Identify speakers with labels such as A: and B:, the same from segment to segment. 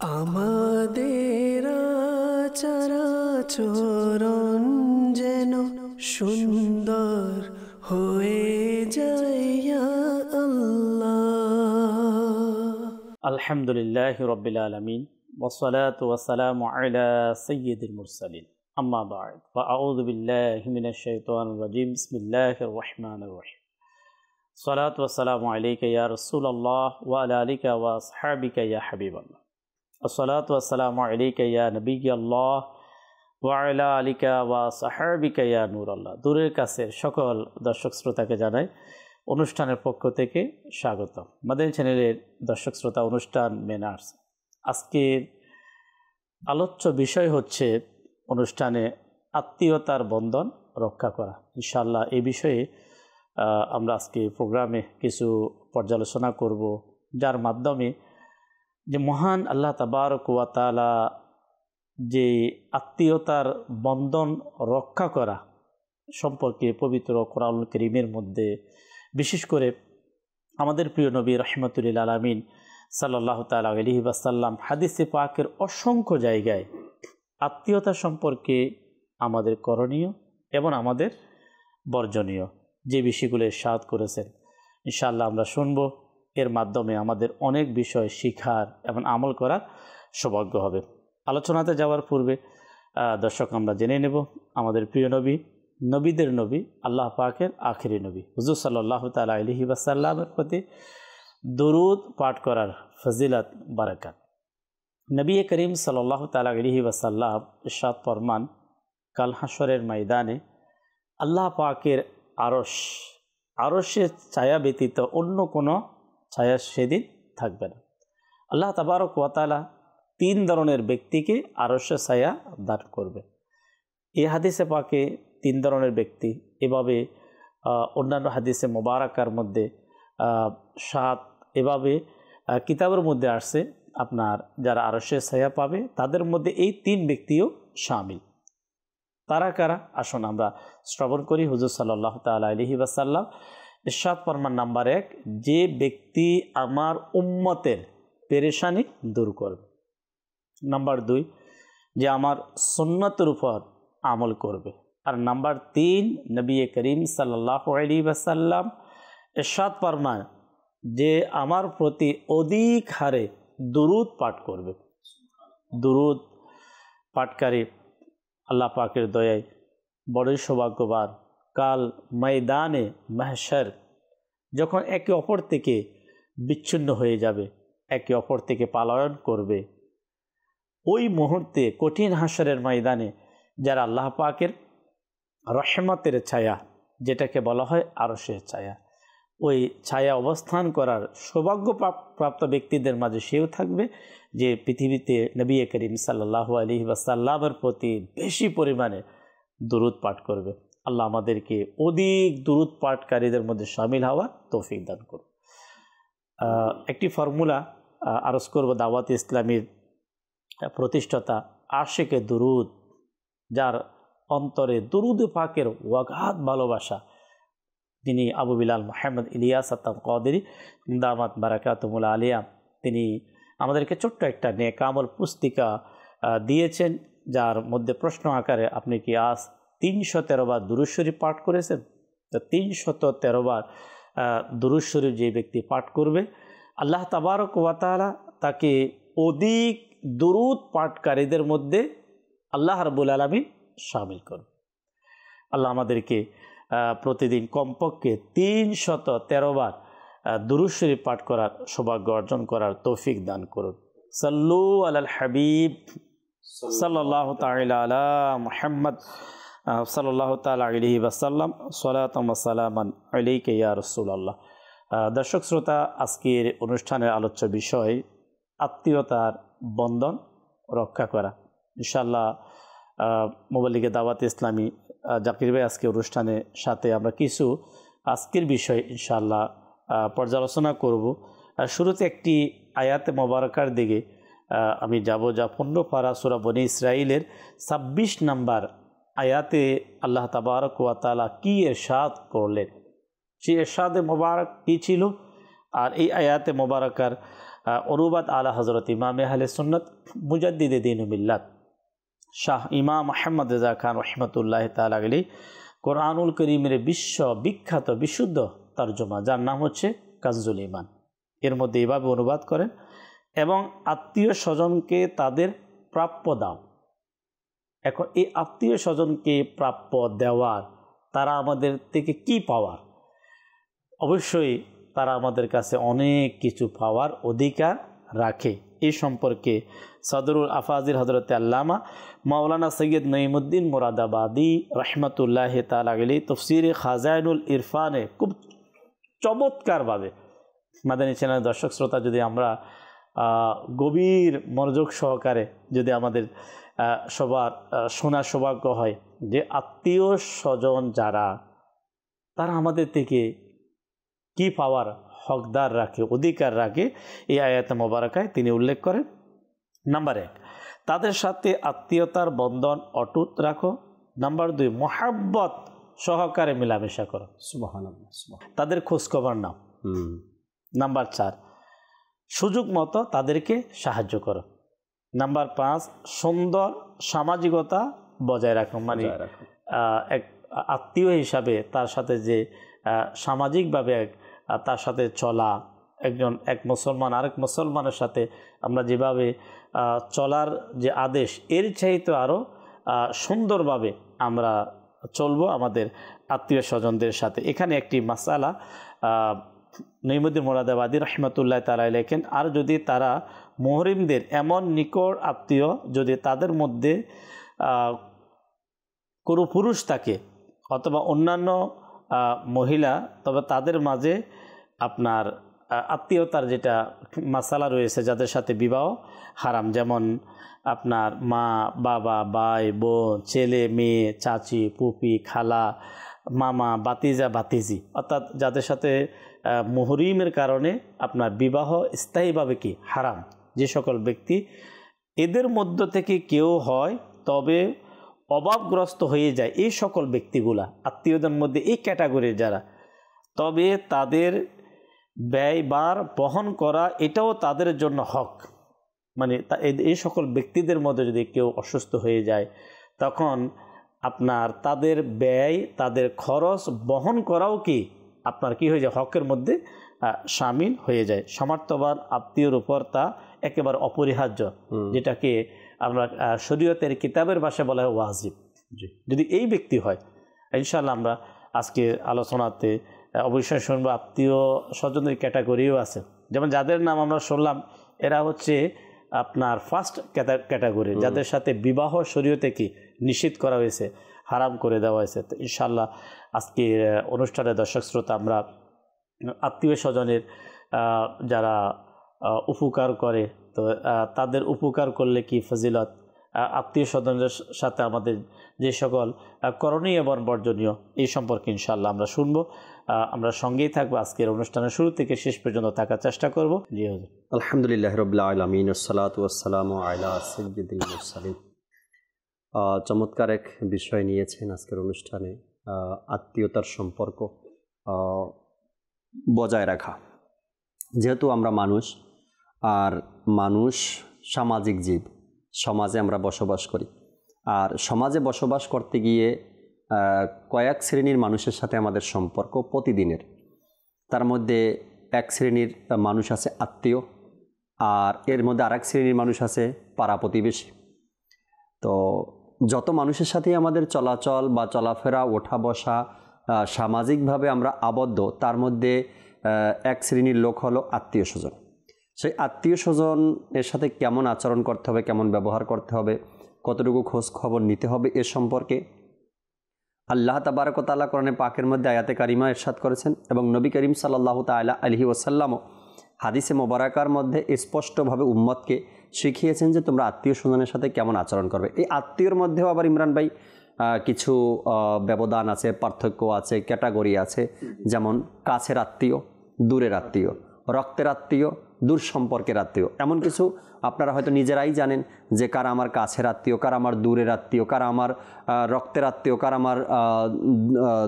A: আমাদের আচরণ যেন সুন্দর হয়ে যায় ইয়া আল্লাহ।
B: আলহামদুলিল্লাহি রাব্বিল আলামিন ওয়াসসালাতু ওয়াসসালামু আলা সাইয়্যিদিল মুরসালিন আম্মা বা'দ ফাআউযু বিল্লাহি মিনাশ শাইতানির রাজীম বিসমিল্লাহির রাহমানির রাহিম সালাতু ওয়াসসালামু আলাইকা ইয়া রাসূলুল্লাহ ওয়া আলা আলিকা ওয়া আসহাবিকা ইয়া হাবিবাল্লাহ আসসালাতু ওয়াসসালামু আলাইকা ইয়া নবিয়াল্লাহ ওয়া আলা আলিকা ওয়া আসহাবিকা ইয়া নূরাল্লাহ। দূরের কাছের সকল দর্শক শ্রোতাকে জানাই অনুষ্ঠানের পক্ষ থেকে স্বাগতম। মাদানী চ্যানেলের দর্শক শ্রোতা, অনুষ্ঠান মেনার্স। আজকের আলোচ্য বিষয় হচ্ছে অনুষ্ঠানে আত্মীয়তার বন্ধন রক্ষা করা। ইনশাআল্লাহ এই বিষয়ে আমরা আজকে প্রোগ্রামে কিছু পর্যালোচনা করব, যার মাধ্যমে যে মহান আল্লাহ তাবারক ওয়া তাআলা যে আত্মীয়তার বন্ধন রক্ষা করা সম্পর্কে পবিত্র কোরআনুল কারীমের মধ্যে বিশেষ করে আমাদের প্রিয় নবী রাহমাতুল লিল আলামিন সাল্লাল্লাহু তাআলা আলাইহি ওয়াসাল্লাম হাদিসে পাকের অসংখ্য জায়গায় আত্মীয়তা সম্পর্কে আমাদের করণীয় এবং আমাদের বর্জনীয় যে বিষয়গুলো ইরশাদ করেছেন, ইনশাআল্লাহ আমরা শুনব। এর মাধ্যমে আমাদের অনেক বিষয় শিখার এবং আমল করার সৌভাগ্য হবে। আলোচনাতে যাওয়ার পূর্বে দর্শক আমরা জেনে নেব আমাদের প্রিয় নবী, নবীদের নবী, আল্লাহ পাকের আখিরি নবী হুজুর সাল্লাল্লাহু তাআলা আলাইহি ওয়াসাল্লামের প্রতি দরুদ পাঠ করার ফজিলত বারাকাত। নবী করিম সাল্লাল্লাহু তাআলা আলাইহি ওয়াসাল্লাম ইরশাদ ফরমান, কাল হাশরের ময়দানে আল্লাহ পাকের আরশের ছায়া ব্যতীত অন্য কোনো ছায়া সেদিন থাকবে না। আল্লাহ তাবারক ওয়া তাআলা 3 ধরনের ব্যক্তিকে আরশের ছায়া দান করবে। এই হাদিসে পাকে 3 ধরনের ব্যক্তি, এভাবে অন্যান্য হাদিসে মোবারকার মধ্যে 7, এভাবে কিতাবের মধ্যে আসছে আপনার যারা আরশের ছায়া পাবে তাদের মধ্যে এই 3 ব্যক্তিও শামিল। তারা কারা? আসুন আমরা শ্রবণ করি। হুজুর সাল্লাল্লাহু তাআলা আলাইহি ওয়াসাল্লাম ইরশাদ ফরমান, নাম্বার 1, যে ব্যক্তি আমার উম্মতের পেরেশানি দূর করবে। নাম্বার 2, যে আমার সুন্নতের উপর আমল করবে। আর নাম্বার 3, নবী করিম সাল্লাল্লাহু আলাইহি ওয়াসাল্লাম ইরশাদ ফরমান, যে আমার প্রতি অধিক হারে দুরূদ পাঠ করবে। দুরূদ পাঠকারী আল্লাহ পাকের দয়ায় বড়ই সৌভাগ্যবান। কাল ময়দানে মাহশর যখন একে অপর থেকে বিচ্ছিন্ন হয়ে যাবে, একে অপর থেকে পালায়ন করবে, ওই মুহূর্তে কঠিন হাশরের ময়দানে যারা আল্লাহ পাকের রহমতের ছায়া, যেটাকে বলা হয় আরশের ছায়া, ওই ছায়া অবস্থান করার সৌভাগ্য প্রাপ্ত ব্যক্তিদের মাঝে সেও থাকবে যে পৃথিবীতে নবী করিম সাল্লাল্লাহু আলাইহি ওয়াসাল্লামের প্রতি বেশি পরিমাণে দুরূদ পাঠ করবে। আল্লাহ আমাদেরকে অধিক দুরূদ পাঠকারীদের মধ্যে শামিল হওয়ার তৌফিক দান করুন। একটি ফর্মুলা আরজ করব। দাওয়াত ইসলামীর প্রতিষ্ঠাতা আশিকে দুরূদ, যার অন্তরে দুরূদ পাকের ওয়াগাত ভালোবাসা, তিনি আবু বিলাল মুহাম্মদ ইলিয়াস আত-তানকাদেরী দামাত বারাকাতুহুল আলিয়া, তিনি আমাদেরকে ছোট্ট একটা নেক আমল পুস্তিকা দিয়েছেন, যার মধ্যে প্রশ্ন আকারে, আপনি কি আজ 313 বার দুরূদ শরীফ পাঠ করেছেন? তো 313 বার দুরূদ শরীফ যে ব্যক্তি পাঠ করবে, আল্লাহ তাবারক ওয়া তাআলা তাকে অধিক দুরূদ পাঠকারীদের মধ্যে আল্লাহ রাব্বুল আলামিন শামিল করবে। আল্লাহ আমাদেরকে প্রতিদিন কমপক্ষে 313 বার দুরূদ শরীফ পাঠ করার সৌভাগ্য অর্জন করার তৌফিক দান করুন। সাল্লু আলাল হাবিব সাল্লাল্লাহু তাআলা আলা মুহাম্মদ সাল্লাল্লাহু তাআলা আলাইহি ওয়াসাল্লাম, সালাতাম ওয়া সালামান আলাইকা ইয়া রাসূলুল্লাহ। দর্শক শ্রোতা, আজকের অনুষ্ঠানের আলোচ্য বিষয় আত্মীয়তার বন্ধন রক্ষা করা। ইনশাআল্লাহ মোবাল্লিগে দাওয়াত ইসলামী জাকির ভাই আজকে অনুষ্ঠানের সাথে আমরা কিছু আজকের বিষয় ইনশাআল্লাহ পর্যালোচনা করব। শুরুতে একটি আয়াতে মোবারকার দিকে আমি যাব, যা 15 পারা সূরা বনী ইসরাইলের 26 নম্বর আয়াতে আল্লাহ তাবারক ওয়া তাআলা কি ইরশাদ করলেন, সেই ইরশাদে মোবারক কী ছিল, আর এই আয়াতে মোবারকার অনুবাদ আলা হজরত ইমাম আহলে সুন্নত মুজাদ্দিদে দ্বীন মিল্লাত শাহ ইমাম আহমদ রেজা খান রহমতুল্লাহ তাআলা আলাইহি কোরআনুল করিমের বিখ্যাত বিশুদ্ধ তর্জমা, যার নাম হচ্ছে কানজুল ঈমান। এর মধ্যে এভাবে অনুবাদ করেন, এবং আত্মীয় স্বজনকে তাদের প্রাপ্য দাও। এখন এই আত্মীয় স্বজনকে প্রাপ্য দেওয়ার, তারা আমাদের থেকে কি পাওয়ার? অবশ্যই তারা আমাদের কাছে অনেক কিছু পাওয়ার অধিকার রাখে। এই সম্পর্কে সদরুল আফাজিল হজরত আল্লামা মাওলানা সৈয়দ নঈমুদ্দিন মুরাদাবাদী রহমতুল্লাহ তাআলা আলাইহি তফসিরে খাজাইনুল ইরফানে খুব চমৎকারভাবে, মাদানী চ্যানেলের দর্শক শ্রোতা, যদি আমরা গভীর মনোযোগ সহকারে যদি আমাদের সবার শোনার সৌভাগ্য হয় যে আত্মীয় স্বজন যারা, তারা আমাদের থেকে কি পাওয়ার হকদার রাখে, অধিকার রাখে, এই আয়াতে মোবারকায় তিনি উল্লেখ করেন। নাম্বার 1, তাদের সাথে আত্মীয়তার বন্ধন অটুট রাখো। নাম্বার 2, মোহাব্বত সহকারে মেলামেশা করো।
C: সুবহানাল্লাহ।
B: তাদের খোঁজখবর নাও। নাম্বার 4, সুযোগ মতো তাদেরকে সাহায্য করো। নাম্বার 5, সুন্দর সামাজিকতা বজায় রাখো। মানে এক আত্মীয় হিসাবে তার সাথে যে সামাজিকভাবে তার সাথে চলা, এক মুসলমান আরেক মুসলমানের সাথে আমরা যেভাবে চলার যে আদেশ, এর চাইতে আরও সুন্দরভাবে আমরা চলবো আমাদের আত্মীয় স্বজনদের সাথে। এখানে একটি মাসালা নঈমুদ্দিন মুরাদাবাদী রহমতুল্লাহ তাআলা লেখেন, আর যদি তারা মুহরিমদের এমন নিকট আত্মীয়, যদি তাদের মধ্যে কোনো পুরুষ থাকে অথবা অন্যান্য মহিলা, তবে তাদের মাঝে আপনার আত্মীয়তার যেটা মাসালা রয়েছে, যাদের সাথে বিবাহ হারাম, যেমন আপনার মা, বাবা, ভাই, বোন, ছেলে, মেয়ে, চাচি, ফুপি, খালা, মামা, বাতিজা, বাতিজি, অর্থাৎ যাদের সাথে মুহরিমের কারণে আপনার বিবাহ স্থায়ীভাবে কি হারাম, যে সকল ব্যক্তি এদের মধ্য থেকে কেউ হয় তবে অভাবগ্রস্ত হয়ে যায়, এই সকল ব্যক্তিগুলা আত্মীয়দের মধ্যে এই ক্যাটাগরির যারা, তবে তাদের ব্যয়ভার বহন করা এটাও তাদের জন্য হক। মানে এই সকল ব্যক্তিদের মধ্যে যদি কেউ অসুস্থ হয়ে যায়, তখন আপনার তাদের ব্যয়, তাদের খরচ বহন করাও কি আপনার কি হয়ে যায়, হকের মধ্যে শামিল হয়ে যায়। সামর্থ্যবান আত্মীয়র উপর তা একেবারে অপরিহার্য, যেটাকে আমরা শরীয়তের কিতাবের ভাষায় বলা হয় ওয়াজিব। যদি এই ব্যক্তি হয়, ইনশাআল্লাহ আমরা আজকে আলোচনাতে অবশ্যই শুনবো আত্মীয় স্বজনের ক্যাটাগরিও আছে, যেমন যাদের নাম আমরা শুনলাম এরা হচ্ছে আপনার ফার্স্ট ক্যাটাগরি, যাদের সাথে বিবাহ শরীয়তে কি নিষিদ্ধ করা হয়েছে, হারাম করে দেওয়া হয়েছে। তো ইনশাআল্লাহ আজকের অনুষ্ঠানে দর্শক শ্রোতা আমরা আত্মীয় স্বজনের যারা উপকার করে, তো তাদের উপকার করলে কি ফজিলত, আত্মীয় স্বজনদের সাথে আমাদের যে সকল করণীয় এবং বর্জনীয়, এই সম্পর্কে ইনশাআল্লাহ আমরা শুনবো। আমরা সঙ্গেই থাকবো, আজকের অনুষ্ঠানের শুরু থেকে শেষ পর্যন্ত থাকার চেষ্টা করব। জি হুজুর।
C: আলহামদুলিল্লাহ রাব্বিল আলামিন, আসসালাতু ওয়াসসালামু আলা সাইয়্যিদিল মুরসালিন। চমৎকার এক বিষয় নিয়েছেন আজকের অনুষ্ঠানে, আত্মীয়তার সম্পর্ক বজায় রাখা। যেহেতু আমরা মানুষ, আর মানুষ সামাজিক জীব, সমাজে আমরা বসবাস করি, আর সমাজে বসবাস করতে গিয়ে কয়েক শ্রেণীর মানুষের সাথে আমাদের সম্পর্ক প্রতিদিনের। তার মধ্যে এক শ্রেণীর মানুষ আছে আত্মীয়, আর এর মধ্যে আরেক শ্রেণীর মানুষ আছে পাড়া প্রতিবেশী। তো যত মানুষের সাথেই আমাদের চলাচল বা চলাফেরা, ওঠা বসা, সামাজিকভাবে আমরা আবদ্ধ, তার মধ্যে এক শ্রেণীর লোক হলো আত্মীয় স্বজন। সেই আত্মীয় স্বজনের সাথে কেমন আচরণ করতে হবে, কেমন ব্যবহার করতে হবে, কতটুকু খোঁজ খবর নিতে হবে, এ সম্পর্কে আল্লাহ তাবারক ওয়া তাআলা কোরআনে পাকের মধ্যে আয়াতে কারিমা ইরশাদ করেছেন, এবং নবী করিম সাল্লাল্লাহু তাআলা আলাইহি ওয়াসাল্লামও হাদিসে মোবারকার মধ্যে স্পষ্টভাবে উম্মতকে শিখিয়েছেন যে তোমরা আত্মীয় স্বজনের সাথে কেমন আচরণ করবে। এই আত্মীয়র মধ্যেও আবার ইমরান ভাই কিছু ব্যবধান আছে, পার্থক্য আছে, ক্যাটাগরি আছে। যেমন কাছের আত্মীয়, দূরের আত্মীয়, রক্তের আত্মীয়, দূর সম্পর্কের আত্মীয়। এমন কিছু আপনারা হয়তো নিজেরাই জানেন যে কারা আমার কাছের আত্মীয়, কারা আমার দূরের আত্মীয়, কারা আমার রক্তের আত্মীয়, কারা আমার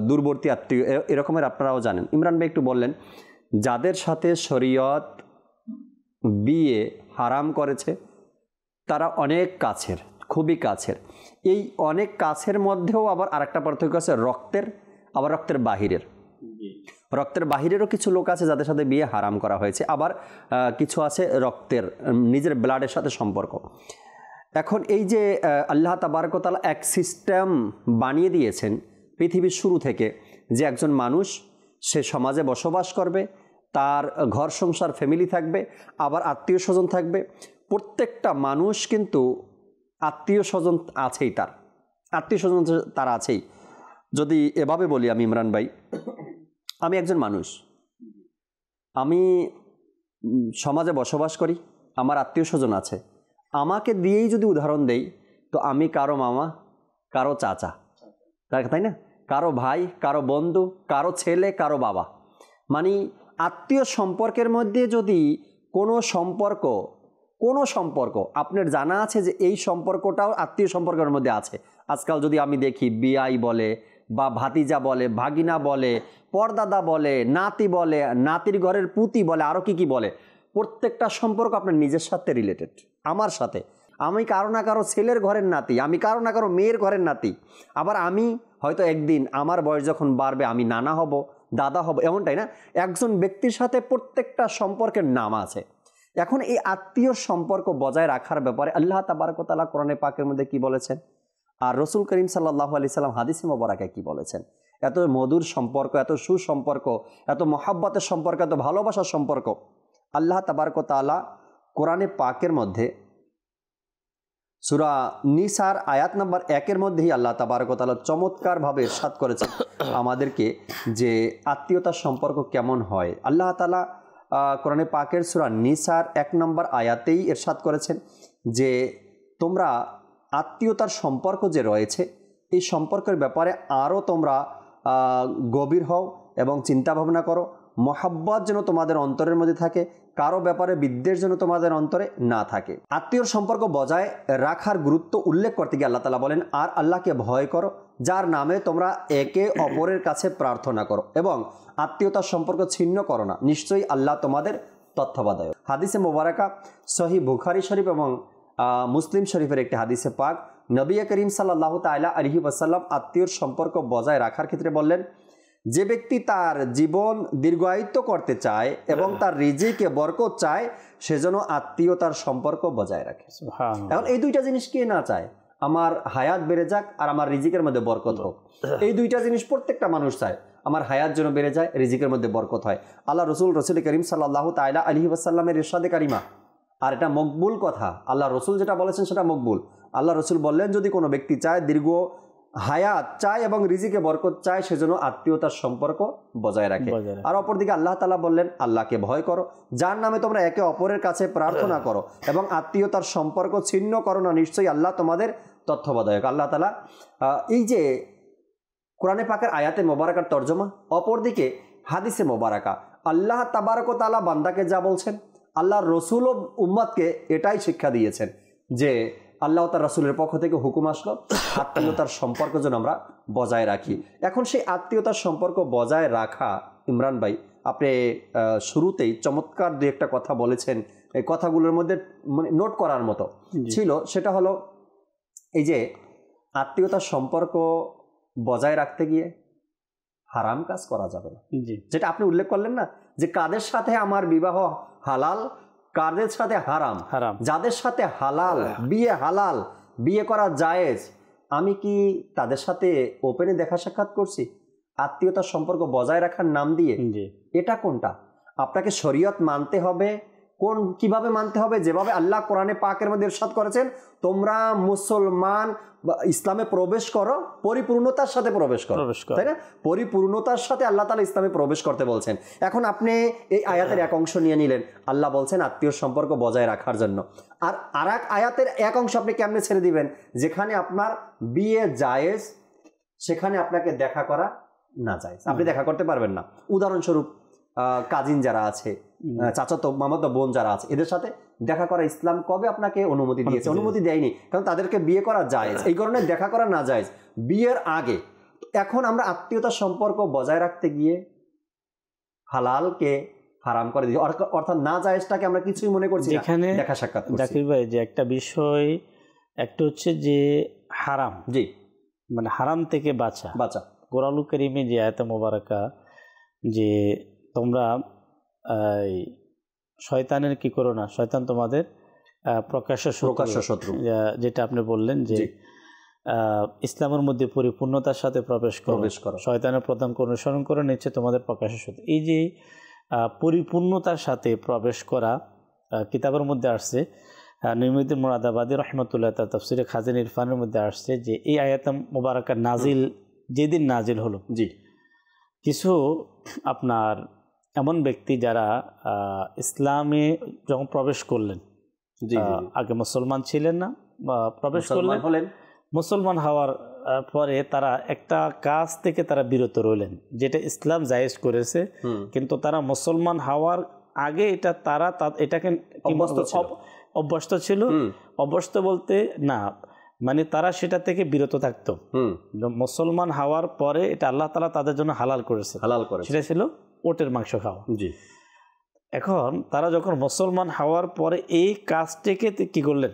C: দূরবর্তী আত্মীয়, এরকমের আপনারাও জানেন। ইমরান ভাই একটু বললেন যাদের সাথে শরীয়ত বিয়ে হারাম করেছে তারা অনেক কাছের, খুবই কাছের। এই অনেক কাছের মধ্যেও আবার আরেকটা পার্থক্য আছে রক্তের, আবার রক্তের বাহিরের। রক্তের বাহিরেরও কিছু লোক আছে যাদের সাথে বিয়ে হারাম করা হয়েছে, আবার কিছু আছে রক্তের, নিজের ব্লাডের সাথে সম্পর্ক। এখন এই যে আল্লাহ তাবারক ওয়া তাআলা এক সিস্টেম বানিয়ে দিয়েছেন পৃথিবীর শুরু থেকে, যে একজন মানুষ সে সমাজে বসবাস করবে, তার ঘর সংসার ফ্যামিলি থাকবে, আবার আত্মীয় স্বজন থাকবে। প্রত্যেকটা মানুষ কিন্তু আত্মীয় স্বজন আছেই, তার আত্মীয় স্বজন তার আছেই। যদি এভাবে বলি আমি ইমরান ভাই, আমি একজন মানুষ, আমি সমাজে বসবাস করি, আমার আত্মীয় স্বজন আছে। আমাকে দিয়েই যদি উদাহরণ দেই, তো আমি কারো মামা, কারো চাচা, তাই না, কারো ভাই, কারো বন্ধু, কারো ছেলে, কারো বাবা। মানে আত্মীয় সম্পর্কের মধ্যে যদি কোনো সম্পর্ক আপনার জানা আছে যে এই সম্পর্কটাও আত্মীয় সম্পর্কের মধ্যে আছে। আজকাল যদি আমি দেখি বিয়াই বলে বা ভাতিজা বলে, ভাগিনা বলে, পরদাদা বলে, নাতি বলে, নাতির ঘরের পুতি বলে, আরও কি বলে, প্রত্যেকটা সম্পর্ক আপনার নিজের সাথে রিলেটেড, আমার সাথে। আমি কারো না কারো ছেলের ঘরের নাতি, আমি কারো না কারো মেয়ের ঘরের নাতি। আবার আমি হয়তো একদিন আমার বয়স যখন বাড়বে আমি নানা হব, দাদা হব, এমনটাই না। একজন ব্যক্তির সাথে প্রত্যেকটা সম্পর্কের নাম আছে। এখন এই আত্মীয় সম্পর্ক বজায় রাখার ব্যাপারে আল্লাহ তাবারক ওয়া তাআলা কোরআনে পাকের মধ্যে কি বলেছেন, আর রসুল করিম সাল্লাল্লাহু আলাইহি সাল্লাম হাদিসে মোবারকায় কি বলেছেন। এত মধুর সম্পর্ক, এত সুসম্পর্ক, এত মহাব্বতের সম্পর্ক, এত ভালোবাসার সম্পর্ক আল্লাহ তাবারক ওয়া তাআলা কোরআনে পাকের মধ্যে সূরা নিসার আয়াত নম্বর 1 মধ্যেই আল্লাহ তাবারক ওয়া তাআলা চমৎকারভাবে ইরশাদ করেছেন আমাদেরকে যে আত্মীয়তার সম্পর্ক কেমন হয়। আল্লাহ তাআলা কোরআনে পাকের সূরা নিসার 1 নম্বর আয়াতেই ইরশাদ করেছেন যে তোমরা আত্মীয়তার সম্পর্ক যে রয়েছে এই সম্পর্কের ব্যাপারে আরও তোমরা গভীর হও এবং চিন্তা ভাবনা করো। মহাব্বত যেন তোমাদের অন্তরের মধ্যে থাকে, কারো ব্যাপারে বিদ্বেষ যেন তোমাদের অন্তরে না থাকে। আত্মীয় সম্পর্ক বজায় রাখার গুরুত্ব উল্লেখ করতে গিয়ে আল্লাহ তাআলা বলেন, আর আল্লাহকে ভয় করো যার নামে তোমরা একে অপরের কাছে প্রার্থনা করো এবং আত্মীয়তার সম্পর্ক ছিন্ন করো না, নিশ্চয়ই আল্লাহ তোমাদের তত্ত্বাবধায়ক। হাদিসে মোবারকা সহিহ বুখারী শরীফ এবং মুসলিম শরীফের একটি হাদিসে পাক, নবী করিম সাল্লাল্লাহু তাআলা আলাইহি ওয়াসাল্লাম আত্মীয়র সম্পর্ক বজায় রাখার ক্ষেত্রে বললেন, যে ব্যক্তি তার জীবন দীর্ঘায়িত করতে চায় এবং তার রিজিকে বরকত চায় সেজন্য আত্মীয়তার সম্পর্ক বজায় রাখে। এখন এই দুইটা জিনিস কে না চায়, আমার হায়াত বেড়ে যাক আর আমার রিজিকের মধ্যে বরকত হোক। এই দুইটা জিনিস প্রত্যেকটা মানুষ চায়, আমার হায়াত যেন বেড়ে যায়, রিজিকের মধ্যে বরকত হয়। আল্লাহ রসুল করিম সাল্লাল্লাহু তাআলা আলাইহি ওয়াসাল্লামের ইরশাদে কারিমা, আর এটা মকবুল কথা, আল্লাহ রসুল যেটা বলেছেন সেটা মকবুল। আল্লাহ রসুল বললেন, যদি কোনো ব্যক্তি চায় দীর্ঘ হায়াত চায় এবং রিজিকে বরকত চায় সেজন্য আত্মীয়তার সম্পর্ক বজায় রাখে। আর অপরদিকে আল্লাহ তাআলা বললেন, আল্লাহকে ভয় করো যার নামে তোমরা একে অপরের কাছে প্রার্থনা করো এবং আত্মীয়তার সম্পর্ক ছিন্ন করো না, নিশ্চয়ই আল্লাহ তোমাদের তত্ত্বাবধায়ক। আল্লাহ তাআলা এই যে কোরআনে পাকের আয়াতে মোবারকার তর্জমা, অপরদিকে হাদিসে মোবারকা, আল্লাহ তাবারক ওয়া তাআলা বান্দাকে যা বলছেন, আল্লাহ রসুল ও উম্মতকে এটাই শিক্ষা দিয়েছেন যে আল্লাহ তার রাসূলের পক্ষ থেকে হুকুম আসলো আত্মীয়তার সম্পর্ক যেন আমরা বজায় রাখি। এখন সেই আত্মীয়তার সম্পর্ক বজায় রাখা, ইমরান ভাই আপনি শুরুতেই চমৎকার দু একটা কথা বলেছেন, এই কথাগুলোর মধ্যে মানে নোট করার মতো ছিল। সেটা হলো এই যে আত্মীয়তার সম্পর্ক বজায় রাখতে গিয়ে হারাম কাজ করা যাবে না, যেটা আপনি উল্লেখ করলেন না, যে কাদের সাথে আমার বিবাহ হালাল, কাদের সাথে হারাম। যাদের সাথে হালাল বিয়ে করা জায়েজ, আমি কি তাদের সাথে ওপেনে দেখা সাক্ষাৎ করছি আত্মীয়তার সম্পর্ক বজায় রাখার নাম দিয়ে? এটা কোনটা? আপনাকে শরীয়ত মানতে হবে, কিভাবে মানতে হবে? যেভাবে আল্লাহ কোরআনে পাকের মধ্যে ইরশাদ করেছেন, তোমরা মুসলমান ইসলামে প্রবেশ করো, পরিপূর্ণতার সাথে প্রবেশ করো, তাই না? পরিপূর্ণতার সাথে আল্লাহ তাআলা ইসলামে প্রবেশ করতে বলছেন। এখন আপনি এই আয়াতের এক অংশ নিয়ে নিলেন, আল্লাহ বলছেন আত্মীয় সম্পর্ক বজায় রাখার জন্য, আর আরেক আয়াতের এক অংশ আপনি কেমনে ছেড়ে দিবেন? যেখানে আপনার বিয়ে জায়েজ সেখানে আপনাকে দেখা করা না জায়েজ, আপনি দেখা করতে পারবেন না। উদাহরণস্বরূপ কাজিন যারা আছে, চাচাতো মামাতো বোন যারা আছে, এদের সাথে দেখা করা ইসলাম কবে আপনাকে অনুমতি দিয়েছে? অনুমতি দেয়নি, কারণ তাদেরকে বিয়ে করা জায়েজ, এই কারণে দেখা করা না জায়েজ বিয়ের আগে। এখন আমরা আত্মীয়তার সম্পর্ক বজায় রাখতে গিয়ে হালালকে হারাম করে দিয়েছে, অর্থাৎ না জায়েজটাকে আমরা কিছুই মনে করছি না,
B: যেখানে
C: দেখা সাক্ষাৎ করছি।
B: জাকির ভাই যে একটা বিষয়, একটা হচ্ছে যে হারাম,
C: জি,
B: মানে হারাম থেকে বাঁচা। কোরআনুল কারীমে যে আয়াতে মোবারকা যে তোমরা শয়তানের কি করো না, শয়তান তোমাদের প্রকাশ্য শত্রু, যেটা আপনি বললেন যে ইসলামের মধ্যে পরিপূর্ণতার সাথে প্রবেশ করো, শয়তানের প্রধানকে অনুসরণ করে নিচ্ছে তোমাদের প্রকাশ্য শত্রু। এই যে পরিপূর্ণতার সাথে প্রবেশ করা কিতাবের মধ্যে আসছে, নিমিত মুরাদাবাদী রহমতুল্লাহ তার তাফসিরে খাজিন ইরফানের মধ্যে আসছে যে এই আয়াত মুবারাকা নাজিল যেদিন নাজিল হলো, জি, কিছু আপনার এমন ব্যক্তি যারা ইসলামে যখন প্রবেশ করলেন, আগে মুসলমান ছিলেন না, প্রবেশ করলেন, মুসলমান হওয়ার পরে তারা একটা কাজ থেকে তারা বিরত রইলেন যেটা ইসলাম জায়েজ করেছে, কিন্তু তারা মুসলমান হওয়ার আগে এটা তারা এটাকে অভ্যস্ত ছিল। অভ্যস্ত বলতে না, মানে তারা সেটা থেকে বিরত থাকতো। মুসলমান হওয়ার পরে এটা আল্লাহ তাআলা তাদের জন্য হালাল করেছে, সেটা ছিল ওটের মাংস খাওয়া। জি, এখন তারা যখন মুসলমান হওয়ার পরে এই কাজ থেকে কি করলেন,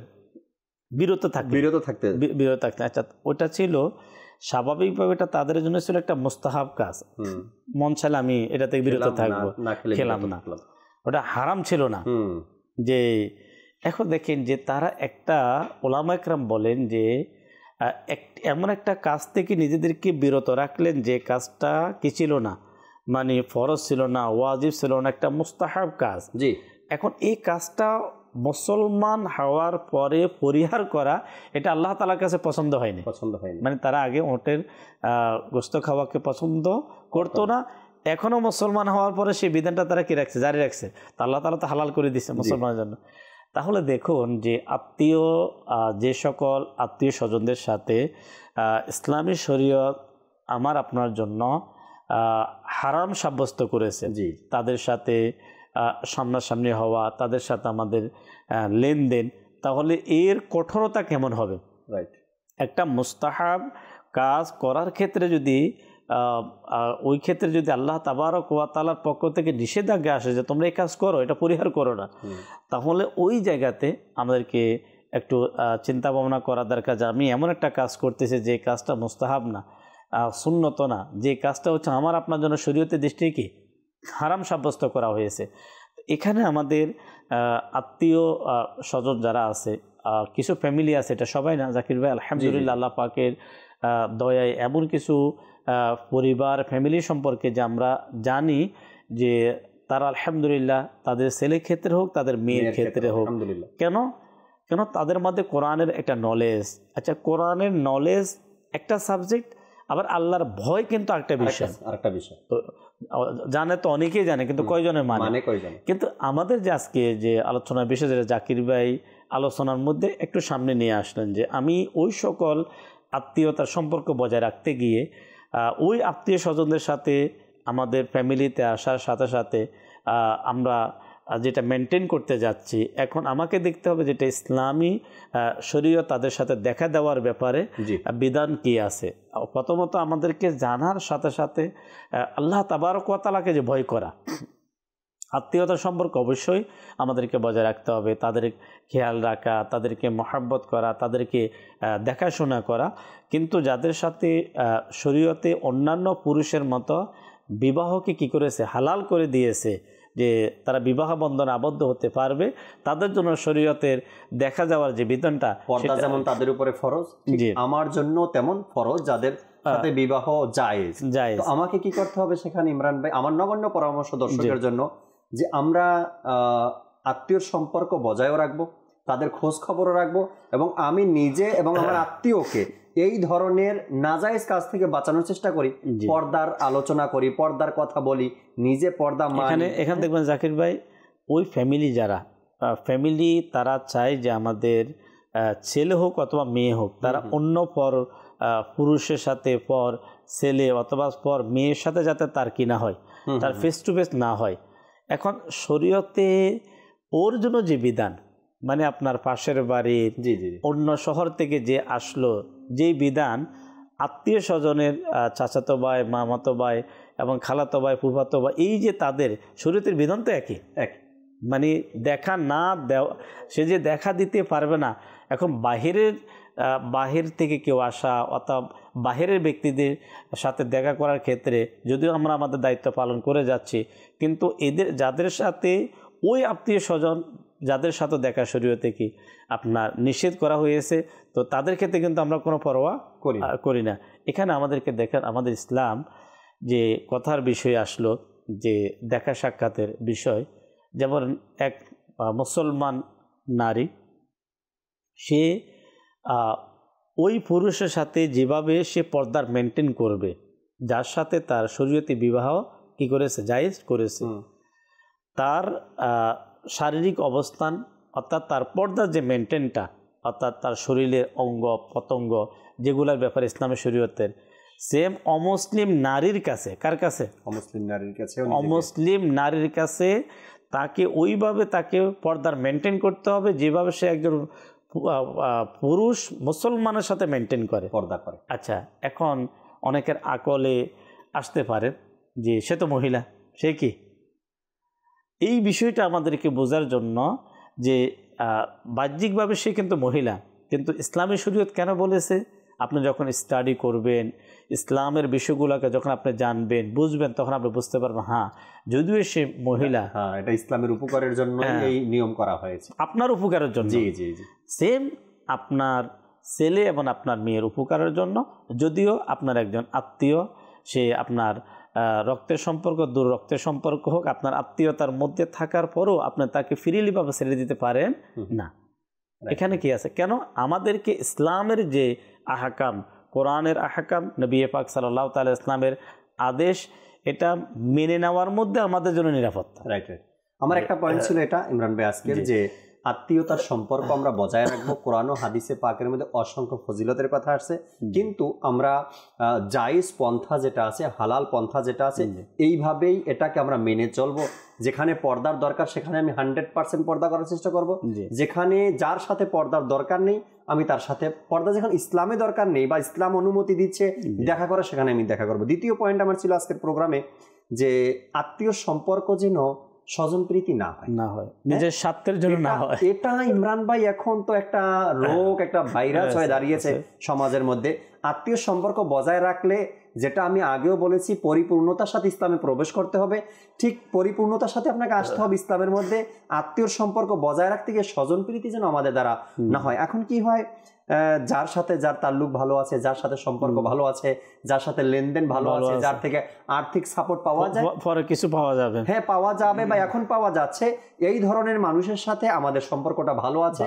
B: বিরত থাকতে। আচ্ছা, ওটা ছিল স্বাভাবিকভাবে, এটা তাদের জন্য ছিল একটা মুস্তাহাব কাজ, মন চাইলে আমি এটা থেকে বিরত থাকবো, খেলাম না, ওটা হারাম ছিল না। যে এখন দেখেন যে তারা একটা ওলামা ইকরাম বলেন যে এমন একটা কাজ থেকে নিজেদেরকে বিরত রাখলেন যে কাজটা কি ছিল না, মানে ফরজ ছিল না, ওয়াজিব ছিল না, একটা মুস্তাহাব কাজ। জি, এখন এই কাজটা মুসলমান হওয়ার পরে পরিহার করা, এটা আল্লাহ তাআলার কাছে পছন্দ হয়নি। মানে তারা আগে ওটের গোশত খাওয়াকে পছন্দ করতো না, এখনও মুসলমান হওয়ার পরে সেই বিধানটা তারা কি রাখছে, জারি রাখছে। তা আল্লাহ তাআলা তো হালাল করে দিচ্ছে মুসলমানের জন্য। তাহলে দেখুন যে যে সকল আত্মীয় স্বজনদের সাথে ইসলামী শরীয়ত আমার আপনার জন্য হারাম সাব্যস্ত করেছে, তাদের সাথে সামনাসামনি হওয়া, তাদের সাথে আমাদের লেনদেন, তাহলে এর কঠোরতা কেমন হবে? রাইট, একটা মুস্তাহাব কাজ করার ক্ষেত্রে যদি ওই ক্ষেত্রে যদি আল্লাহ তাবারক ওয়া তাআলার পক্ষ থেকে নিষেধাজ্ঞা আসে যে তোমরা এই কাজ করো, এটা পরিহার করো না, তাহলে ওই জায়গাতে আমাদেরকে একটু চিন্তা ভাবনা করা দরকার যে আমি এমন একটা কাজ করতেছি যে কাজটা মুস্তাহাব না, সুন্নত না, যে কাজটা হচ্ছে আমার আপনার জন্য শরীয়তের দৃষ্টিতে কি হারাম সাব্যস্ত করা হয়েছে। এখানে আমাদের আত্মীয় স্বজন যারা আছে, কিছু ফ্যামিলি আছে, এটা সবাই না জাকির ভাই, আলহামদুলিল্লাহ আল্লাহ পাকের দয়ায় এমন কিছু পরিবার ফ্যামিলি সম্পর্কে যে আমরা জানি যে তারা আলহামদুলিল্লাহ তাদের ছেলের ক্ষেত্রে হোক, তাদের মেয়ের ক্ষেত্রে হোক, কেন তাদের মধ্যে কোরআনের একটা নলেজ, আচ্ছা কোরআনের নলেজ একটা সাবজেক্ট, আবার আল্লাহর ভয় কিন্তু আরেকটা বিষয়। তো জানে তো অনেকেই জানে, কিন্তু কয়জনের মানে কিন্তু আমাদের যে আজকে যে আলোচনার বিষয়, যেটা জাকির ভাই আলোচনার মধ্যে একটু সামনে নিয়ে আসলেন, যে আমি ওই সকল আত্মীয়তার সম্পর্ক বজায় রাখতে গিয়ে ওই আত্মীয় স্বজনদের সাথে আমাদের ফ্যামিলিতে আসার সাথে সাথে আমরা যেটা মেনটেন করতে যাচ্ছি, এখন আমাকে দেখতে হবে যেটা ইসলামী শরীয়ত তাদের সাথে দেখা দেওয়ার ব্যাপারে বিধান কি আছে। প্রথমত আমাদেরকে জানার সাথে সাথে আল্লাহ তাবারক ওয়া তাআলাকে যে ভয় করা, আত্মীয়তার সম্পর্ক অবশ্যই আমাদেরকে বজায় রাখতে হবে, তাদের খেয়াল রাখা, তাদেরকে মহব্বত করা, তাদেরকে দেখাশোনা করা, কিন্তু যাদের সাথে শরীয়তে অন্যান্য পুরুষের মতো বিবাহকে কি করেছে, হালাল করে দিয়েছে, যে তারা বিবাহ বন্ধনে আবদ্ধ হতে পারবে, তাদের জন্য শরীয়তের দেখা যাওয়ার যে বিধানটা,
C: পর্দা যেমন তাদের উপরে ফরজ, আমার জন্য তেমন ফরজ যাদের সাথে বিবাহ জায়েজ। তো আমাকে কি করতে হবে সেখানে ইমরান ভাই, আমার নগণ্য পরামর্শ দর্শকের জন্য, যে আমরা আত্মীয়র সম্পর্ক বজায়ও রাখবো, তাদের খোঁজ খবরও রাখবো, এবং আমি নিজে এবং আমার আত্মীয়কে এই ধরনের নাজায়েজ কাজ থেকে বাঁচানোর চেষ্টা করি, পর্দার আলোচনা করি, পর্দার কথা বলি, নিজে পর্দা
B: মানি। এখানে দেখবেন জাকির ভাই, ওই ফ্যামিলি যারা ফ্যামিলি তারা চায় যে আমাদের ছেলে হোক অথবা মেয়ে হোক, তারা অন্য পর পুরুষের সাথে, পর ছেলে অথবা পর মেয়ের সাথে যাতে তার কি না হয়, তার ফেস টু ফেস না হয়। এখন শরীয়তে ওর জন্য যে বিধান, মানে আপনার পাশের বাড়ির অন্য শহর থেকে যে আসলো, যেই বিধান আত্মীয় স্বজনের চাচাতো ভাই, মামাতো ভাই, এবং খালাতো ভাই, ফুফাতো ভাই, এই যে তাদের শরীয়তের বিধান তো একই, মানে দেখা না দেওয়া, সে যে দেখা দিতে পারবে না। এখন বাহির থেকে কেউ আসা অথবা বাহিরের ব্যক্তিদের সাথে দেখা করার ক্ষেত্রে যদিও আমরা আমাদের দায়িত্ব পালন করে যাচ্ছি, কিন্তু যাদের সাথে ওই আত্মীয় স্বজন যাদের সাথে দেখা শরীয়তে কি আপনার নিষেধ করা হয়েছে, তো তাদের ক্ষেত্রে কিন্তু আমরা কোনো পরোয়া করি না। এখানে আমাদেরকে দেখেন, আমাদের ইসলাম যে কথার বিষয় আসলো যে দেখা সাক্ষাতের বিষয়, যেমন এক মুসলমান নারী সে ওই পুরুষের সাথে যেভাবে সে পর্দার মেনটেন করবে, যার সাথে তার শরীয়তে বিবাহ কি করেছে, জায়েজ করেছে, তার শারীরিক অবস্থান অর্থাৎ তার পর্দার যে মেনটেনটা, অর্থাৎ তার শরীরের অঙ্গ প্রত্যঙ্গ যেগুলোর ব্যাপারে ইসলামের শরীয়তের সেম অমুসলিম নারীর কাছে, কার কাছে, অমুসলিম নারীর কাছে তাকে ওইভাবে তাকে পর্দার মেনটেন করতে হবে যেভাবে সে একজন পুরুষ মুসলমানের সাথে মেনটেন করে, পর্দা করে। আচ্ছা, এখন অনেকের আকলে আসতে পারে যে সে তো মহিলা, সে কি, এই বিষয়টা আমাদেরকে বোঝার জন্য যে বাহ্যিকভাবে সে কিন্তু মহিলা, কিন্তু ইসলামী শরীয়ত কেন বলেছে, আপনি যখন স্টাডি করবেন, ইসলামের বিষয়গুলোকে যখন আপনি জানবেন বুঝবেন, তখন আপনি বুঝতে পারবেন হ্যাঁ যদিও সে মহিলা, হ্যাঁ এটা ইসলামের উপকারের জন্য এই নিয়ম করা হয়েছে, আপনার উপকারের জন্য। জি জি জি, সেম আপনার ছেলে এবং আপনার মেয়ের উপকারের জন্য, যদিও আপনার একজন আত্মীয়, সে আপনার রক্তের সম্পর্ক, দূর রক্তের সম্পর্ক হোক, আপনার আত্মীয়তার মধ্যে থাকার পরও আপনি তাকে ফ্রিলিভাবে ছেড়ে দিতে পারেন না। এখানে কি আছে, কেন আমাদেরকে ইসলামের যে আহকাম, কোরআনের আহকাম, নবী পাক সাল্লাল্লাহু তাআলা ইসলামের আদেশ, এটা মেনে নেওয়ার মধ্যে আমাদের জন্য নিরাপত্তা। Right right. আমার একটা পয়েন্ট ছিল এটা ইমরান ভাই আজকের, যে আত্মীয়তার সম্পর্ক আমরা বজায় রাখবো। কোরআন ও হাদিসে পাকের মধ্যে অসংখ্য ফজিলতের কথা আসছে, কিন্তু আমরা জায়েজ পন্থা যেটা আছে, হালাল পন্থা যেটা আছে, এইভাবেই এটাকে আমরা মেনে চলবো। যেখানে পর্দার দরকার সেখানে আমি 100% পর্দা করার চেষ্টা করব, যেখানে যার সাথে পর্দার দরকার নেই আমি তার সাথে পর্দা, যেখানে ইসলামে দরকার নেই বা ইসলাম অনুমতি দিচ্ছে দেখা করা, সেখানে আমি দেখা করব। দ্বিতীয় পয়েন্ট আমার ছিল আজকের প্রোগ্রামে, যে আত্মীয় সম্পর্ক যেন স্বজনপ্রীতি না হয়, নিজের স্বার্থের জন্য না হয়। এটা ইমরান ভাই এখন তো একটা রোগ, একটা ভাইরাস হয়ে দাঁড়িয়েছে সমাজের মধ্যে। আত্মীয় সম্পর্ক বজায় রাখলে, যেটা আমি আগেও বলেছি, পরিপূর্ণতার সাথে ইসলামে প্রবেশ করতে হবে, ঠিক পরিপূর্ণতার সাথে আপনাকে আসতে হবে ইসলামের মধ্যে। আত্মীয় সম্পর্ক বজায় রাখতে গিয়ে স্বজনপ্রীতি যেন আমাদের দ্বারা না হয়। এখন কি হয়, যার সাথে যার তাল্লুক ভালো আছে, যার সাথে সম্পর্ক ভালো আছে, যার সাথে লেনদেন ভালো আছে, যার থেকে আর্থিক সাপোর্ট পাওয়া যায়, পরে কিছু পাওয়া যাবে, হ্যাঁ পাওয়া যাবে বা এখন পাওয়া যাচ্ছে, এই ধরনের মানুষের সাথে আমাদের সম্পর্কটা ভালো আছে।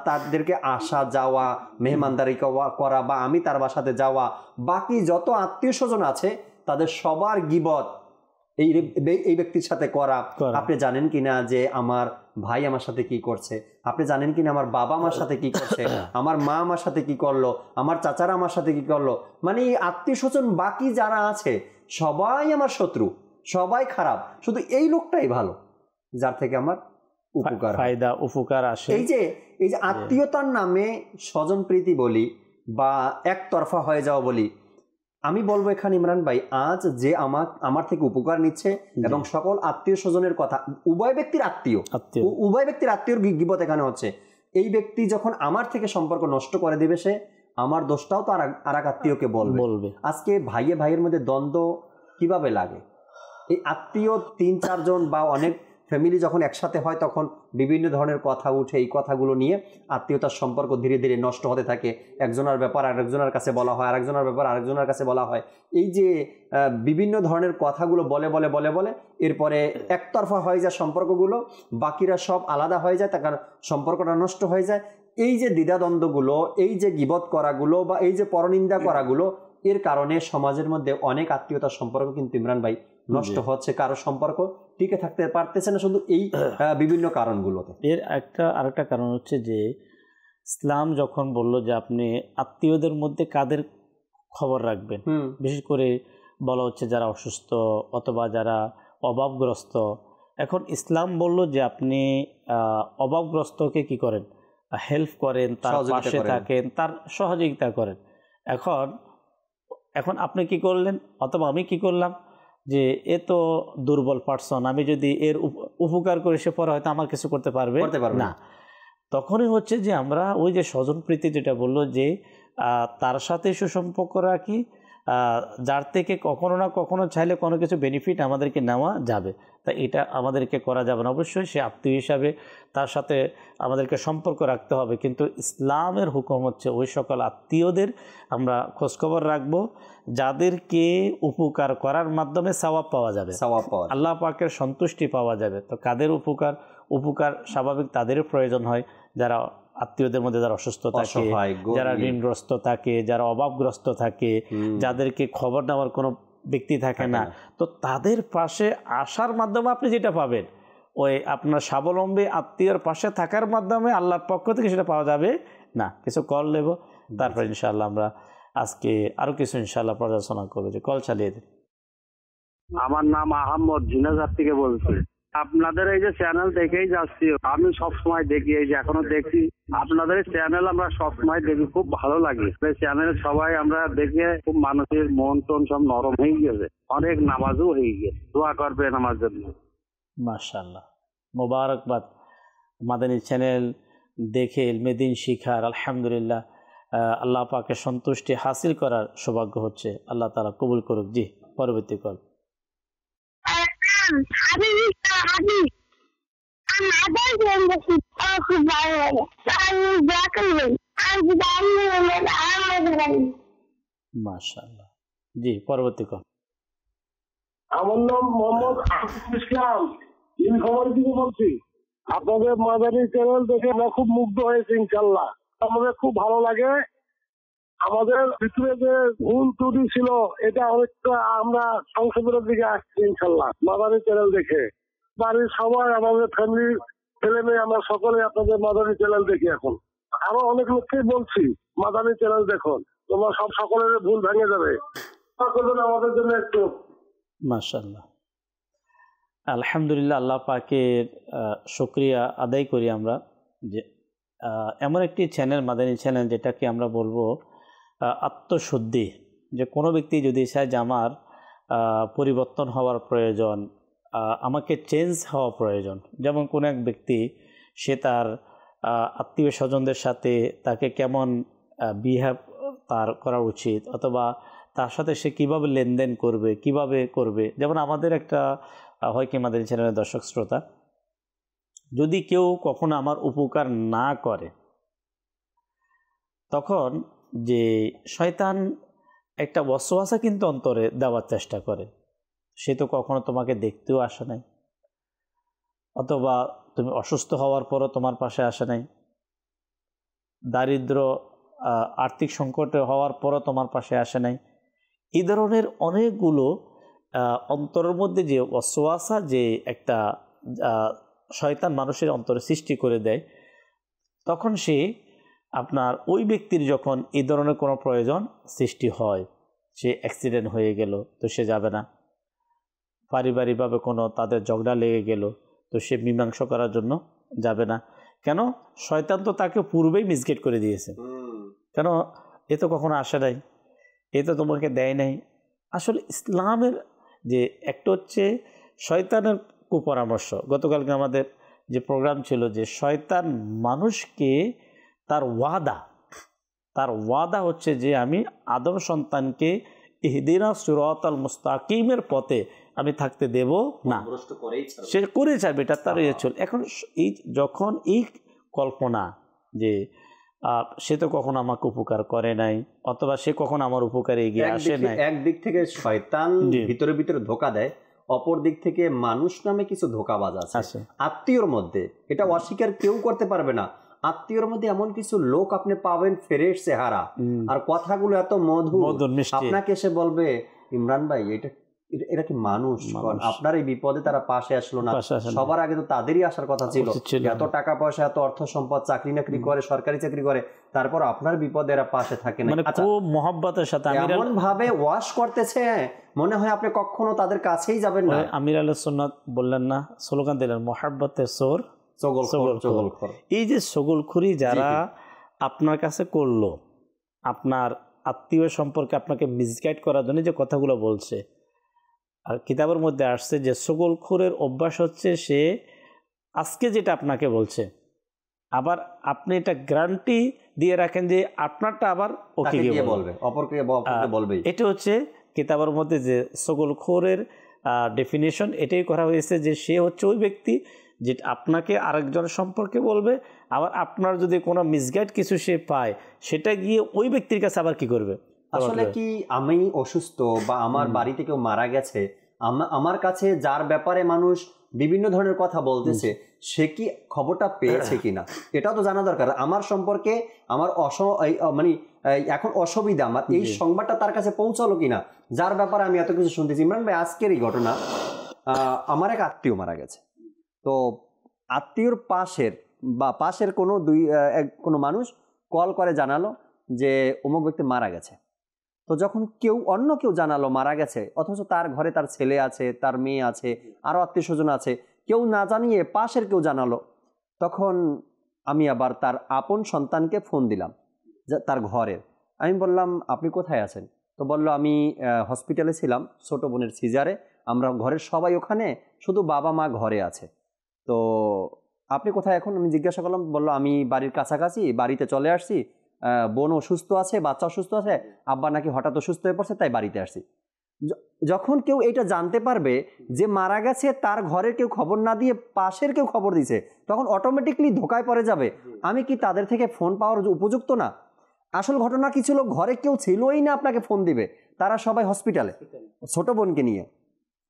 B: তাদেরকে আসা যাওয়া, মেহমানদারি করা, বা আমি তার বাসাতে যাওয়া, বাকি যত আত্মীয় স্বজন আছে তাদের সবার গীবত এই ব্যক্তির সাথে করা। আপনি জানেন কিনা যে আমার ভাই আমার সাথে কি করছে, আপনি জানেন কিনা আমার বাবা আমার সাথে কি করছে, আমার মা আমার সাথে কি করলো, আমার চাচারা আমার সাথে কি করলো, মানে আত্মীয় স্বজন বাকি যারা আছে সবাই আমার শত্রু, সবাই খারাপ, শুধু এই লোকটাই ভালো যার থেকে আমার উপকার, ফায়দা উপকার আসে। এই যে আত্মীয়তার নামে স্বজনপ্রীতি বলি বা একতরফা হয়ে যাওয়া বলি, আমি বলবো এখানে ইমরান ভাই, আজ যে আমার থেকে উপকার নিচ্ছে এবং সকল আত্মীয় স্বজনের কথা, উভয় ব্যক্তির আত্মীয়র গীবত এখানে হচ্ছে, এই ব্যক্তি যখন আমার থেকে সম্পর্ক নষ্ট করে দেবে, সে আমার দোষটাও তো আর এক আত্মীয়কে বলবে। আজকে ভাইয়ের মধ্যে দ্বন্দ্ব কিভাবে লাগে, এই আত্মীয় 3-4 জন বা অনেক ফ্যামিলি যখন একসাথে হয় তখন বিভিন্ন ধরনের কথা উঠে, এই কথাগুলো নিয়ে আত্মীয়তার সম্পর্ক ধীরে ধীরে নষ্ট হতে থাকে। একজনের ব্যাপার আরেকজনের কাছে বলা হয়, আরেকজনের ব্যাপার আরেকজনের কাছে বলা হয়, এই যে বিভিন্ন ধরনের কথাগুলো বলে এরপরে একতরফা হয়ে যায় সম্পর্কগুলো, বাকিরা সব আলাদা হয়ে যায়, তার সম্পর্কটা নষ্ট হয়ে যায়। এই যে দ্বিধাদ্বন্দ্বগুলো, এই যে গীবত করাগুলো বা এই যে পরনিন্দা করাগুলো, এর কারণে সমাজের মধ্যে অনেক আত্মীয়তার সম্পর্ক কিন্তু ইমরান ভাই নষ্ট হচ্ছে, কারো সম্পর্ক টিকে থাকতে পারতেছে না, শুধু এই বিভিন্ন কারণগুলোতে। এর আরেকটা কারণ হচ্ছে যে ইসলাম যখন বলল যে আপনি আত্মীয়দের মধ্যে কাদের খবর রাখবেন, বিশেষ করে বলা হচ্ছে যারা অসুস্থ অথবা যারা অভাবগ্রস্ত। এখন ইসলাম বলল যে আপনি অভাবগ্রস্তকে কি করেন, হেল্প করেন, তার পাশে থাকেন, তার সহযোগিতা করেন। এখন আপনি কি করলেন অথবা আমি কি করলাম, যে এ তো দুর্বল পার্সন, আমি যদি এর উপকার করে সে পরে হয়তো আমার কিছু করতে পারবে না। তখনই হচ্ছে যে আমরা ওই যে স্বজনপ্রীতি যেটা বললো যে তার সাথে সুসম্পর্ক রাখি, যার থেকে কখনো না কখনো চাইলে কোনো কিছু বেনিফিট আমাদেরকে নেওয়া যাবে, তা এটা আমাদেরকে করা যাবে না। অবশ্যই সে আত্মীয় হিসাবে তার সাথে আমাদেরকে সম্পর্ক রাখতে হবে, কিন্তু ইসলামের হুকুম হচ্ছে ওই সকল আত্মীয়দের আমরা খোঁজখবর রাখবো যাদেরকে উপকার করার মাধ্যমে সওয়াব পাওয়া যাবে, আল্লাহ পাকের সন্তুষ্টি পাওয়া যাবে। তো কাদের উপকার স্বাভাবিক তাদের প্রয়োজন হয়, যারা আত্মীয়দের মধ্যে যারা অসুস্থ থাকে, যারা ঋণগ্রস্ত থাকে, যারা অভাবগ্রস্ত থাকে, যাদেরকে খবর নেওয়ার কোনো ব্যক্তি থাকে না, তো তাদের পাশে আসার মাধ্যমে আপনি যেটা পাবেন ওই আপনার স্বাবলম্বী আত্মীয়র পাশে থাকার মাধ্যমে আল্লাহর পক্ষ থেকে সেটা পাওয়া যাবে না। কিছু কল নেব, তারপর ইনশাআল্লাহ আমরা আজকে আরো কিছু ইনশাআল্লাহ পর্যালোচনা করবো। যে কল চালিয়ে দিন।
D: আমার নাম আহমদ, ঝিনাইদহ থেকে বলছি। আপনাদের এই যে চ্যানেল দেখেই যাচ্ছি, আমি সব সময় দেখি, এই যে এখনো দেখি আপনাদের চ্যানেল, আমরা সব সময় দেখি, খুব ভালো লাগে। এই চ্যানেলে সবাই আমরা দেখে খুব মানুষের মন টন সব নরম হয়ে গেছে, অনেক নামাজও হয়ে গেছে। দোয়া করবেন আমার জন্য।
B: মাশাআল্লাহ, মোবারকবাদ। মাদানী চ্যানেল দেখে ইলমে দ্বীন শিখার আলহামদুলিল্লাহ আল্লাহ পাকের সন্তুষ্টি হাসিল করার সৌভাগ্য হচ্ছে। আল্লাহ তাআলা কবুল করুক। জি, পরবর্তী কল। মাশাআল্লাহ, জি, পরবর্তী কল।
E: আমার নাম মোহাম্মদ আফিফুল ইসলাম, খবর থেকে বলছি। আপনাদের মাদানী চ্যানেল দেখে আমরা খুব মুগ্ধ হয়েছি। ইনশাল্লাহ আমাদের খুব ভালো লাগে। আমাদের ভিতরে যে ভুল ত্রুটি ছিল এটা অনেকটা আমরা সংশোধনের দিকে আসছি ইনশাল্লাহ মাদানী চ্যানেল দেখে। বাড়ির সবাই, আমাদের ফ্যামিলির ছেলে মেয়ে, আমরা সকলে আপনাদের মাদানী চ্যানেল দেখি। এখন আরো অনেক লোককেই বলছি মাদানী চ্যানেল দেখুন, তোমরা সব সকলের ভুল ভেঙে যাবে। আমাদের জন্য একটু।
B: মাশাআল্লাহ, আলহামদুলিল্লাহ, আল্লাহ পাকের শুকরিয়া আদায় করি আমরা যে এমন একটি চ্যানেল, মাদানী চ্যানেল, যেটাকে আমরা বলবো আত্মশুদ্ধি। যে কোনো ব্যক্তি যদি চায় যে আমার পরিবর্তন হওয়ার প্রয়োজন, আমাকে চেঞ্জ হওয়া প্রয়োজন, যেমন কোনো এক ব্যক্তি সে তার আত্মীয় স্বজনদের সাথে তাকে কেমন বিহেভ তার করা উচিত, অথবা তার সাথে সে কিভাবে লেনদেন করবে, কিভাবে করবে। যেমন আমাদের একটা হয় কি, আমাদের চ্যানেলের দর্শক শ্রোতা, যদি কেউ কখনো আমার উপকার না করে, তখন যে শয়তান একটা ওয়াসওয়াসা কিন্তু অন্তরে দেওয়ার চেষ্টা করে। সে তো কখনো তোমাকে দেখতেও আসে নাই, অথবা তুমি অসুস্থ হওয়ার পরও তোমার পাশে আসে নাই, দারিদ্র আর্থিক সংকটে হওয়ার পরও তোমার পাশে আসে নাই। এই ধরনের অনেকগুলো অন্তরের মধ্যে যে ওয়াসওয়াসা, যে একটা শয়তান মানুষের অন্তরে সৃষ্টি করে দেয়, তখন সে আপনার ওই ব্যক্তির যখন এই ধরনের কোনো প্রয়োজন সৃষ্টি হয়, সে অ্যাক্সিডেন্ট হয়ে গেল তো সে যাবে না, পারিবারিকভাবে কোনো তাদের ঝগড়া লেগে গেল তো সে মীমাংসা করার জন্য যাবে না। কেন? শয়তান তো তাকে পূর্বেই মিসগাইড করে দিয়েছে। কেন? এ তো কখনো আসে নাই, এ তো তোমাকে দেয় নাই। আসলে ইসলামের যে একটা হচ্ছে শয়তানের কুপরামর্শ। গতকালকে আমাদের যে প্রোগ্রাম ছিল যে শয়তান মানুষকে তার ওয়াদা হচ্ছে যে আমি আদম সন্তানকে ইহদিনা সিরাতাল মুস্তাকিমের পথে আমি থাকতে দেব না, সে করে যাবে, এটা তার ইয়ে চল। এখন এই যখন এই কল্পনা যে সে তো কখনো আমাকে উপকার করে নাই, অথবা সে কখনো আমার উপকারে এগিয়ে আসে নাই,
C: একদিক থেকে শয়তান ভিতরে ভিতরে ধোকা দেয়, অপর দিক থেকে মানুষ নামে কিছু ধোকাবাজ আছে আত্মীয়র মধ্যে। এটা অস্বীকার কেউ করতে পারবে না। আত্মীয়র মধ্যে এমন কিছু লোক আপনি পাবেন ফ্রেশ চেহারা, আর কথাগুলো এত মধুর, আপনাকে এসে বলবে ইমরান ভাই এটা কি মানুষ? আপনার এই বিপদে তারা পাশে আসলো না, সবার আগে তো তাদেরই আসার কথা ছিল। এত টাকা পয়সা, এত অর্থ সম্পদ, চাকরি নাকরি করে, সরকারি চাকরি করে, তারপর আপনার বিপদে এরা পাশে থাকে না।
B: খুব মহব্বতের সাথে
C: এমন ভাবে ওয়াশ করতেছে, মনে হয় আপনি কখনো তাদের কাছেই যাবেন না।
B: আমির আহলে সুন্নাত বললেন না, স্লোগান দিলেন, মহব্বতের সোর চগলখোর। এই যে চগলখুরি যারা আপনার কাছে করলো, আপনার আত্মীয় সম্পর্কে আপনাকে মিসগাইড করার জন্য যে কথাগুলো বলছে, আর কিতাবের মধ্যে আসছে যে সকলখোরের অভ্যাস হচ্ছে সে আজকে যেটা আপনাকে বলছে, আবার আপনি এটা গ্যারান্টি দিয়ে রাখেন যে আপনারটা আবার ওকে গিয়ে
C: বলবে, অপরকে বলবে।
B: এটা হচ্ছে কিতাবের মধ্যে যে সকলখোরের ডেফিনেশন, এটাই করা হয়েছে যে সে হচ্ছে ওই ব্যক্তি যে আপনাকে আরেকজন সম্পর্কে বলবে, আবার আপনার যদি কোনো মিসগাইড কিছু সে পায় সেটা গিয়ে ওই ব্যক্তির কাছে আবার কি করবে।
C: আসলে কি আমি অসুস্থ বা আমার বাড়িতে কেউ মারা গেছে, আমার কাছে যার ব্যাপারে মানুষ বিভিন্ন ধরনের কথা বলতেছে সে কি খবরটা পেয়েছে কিনা এটাও তো জানা দরকার। আমার সম্পর্কে আমার মানে এখন অসুবিধা, আমার এই সংবাদটা তার কাছে পৌঁছালো কিনা, যার ব্যাপারে আমি এত কিছু শুনতেছি। ইমরান ভাই, আজকের এই ঘটনা, আমার এক আত্মীয় মারা গেছে। তো আত্মীয়র পাশের কোনো মানুষ কল করে জানালো যে অমুক ব্যক্তি মারা গেছে। তো যখন অন্য কেউ জানালো মারা গেছে, অথচ তার ঘরে তার ছেলে আছে, তার মেয়ে আছে, আরও আত্মীয় স্বজন আছে, কেউ না জানিয়ে পাশের কেউ জানালো, তখন আমি আবার তার আপন সন্তানকে ফোন দিলাম তার ঘরের। আমি বললাম, আপনি কোথায় আছেন? তো বলল, আমি হসপিটালে ছিলাম, ছোটো বোনের সিজারে, আমরা ঘরের সবাই ওখানে, শুধু বাবা মা ঘরে আছে। তো আপনি কোথায় এখন? আমি জিজ্ঞাসা করলাম। বলল, আমি বাড়ির কাছাকাছি, বাড়িতে চলে আসছি, বোন অসুস্থ আছে, বাচ্চা অসুস্থ আছে, আব্বা নাকি হঠাৎ অসুস্থ হয়ে পড়ছে, তাই বাড়িতে আসছি। যখন কেউ এটা জানতে পারবে যে মারা গেছে, তার ঘরের কেউ খবর না দিয়ে পাশের কেউ খবর দিছে, তখন অটোমেটিকলি ধোকায় পড়ে যাবে, আমি কি তাদের থেকে ফোন পাওয়ার উপযুক্ত না? আসল ঘটনা কি ছিল, ঘরে কেউ ছিলই না আপনাকে ফোন দিবে, তারা সবাই হসপিটালে ছোট বোনকে নিয়ে।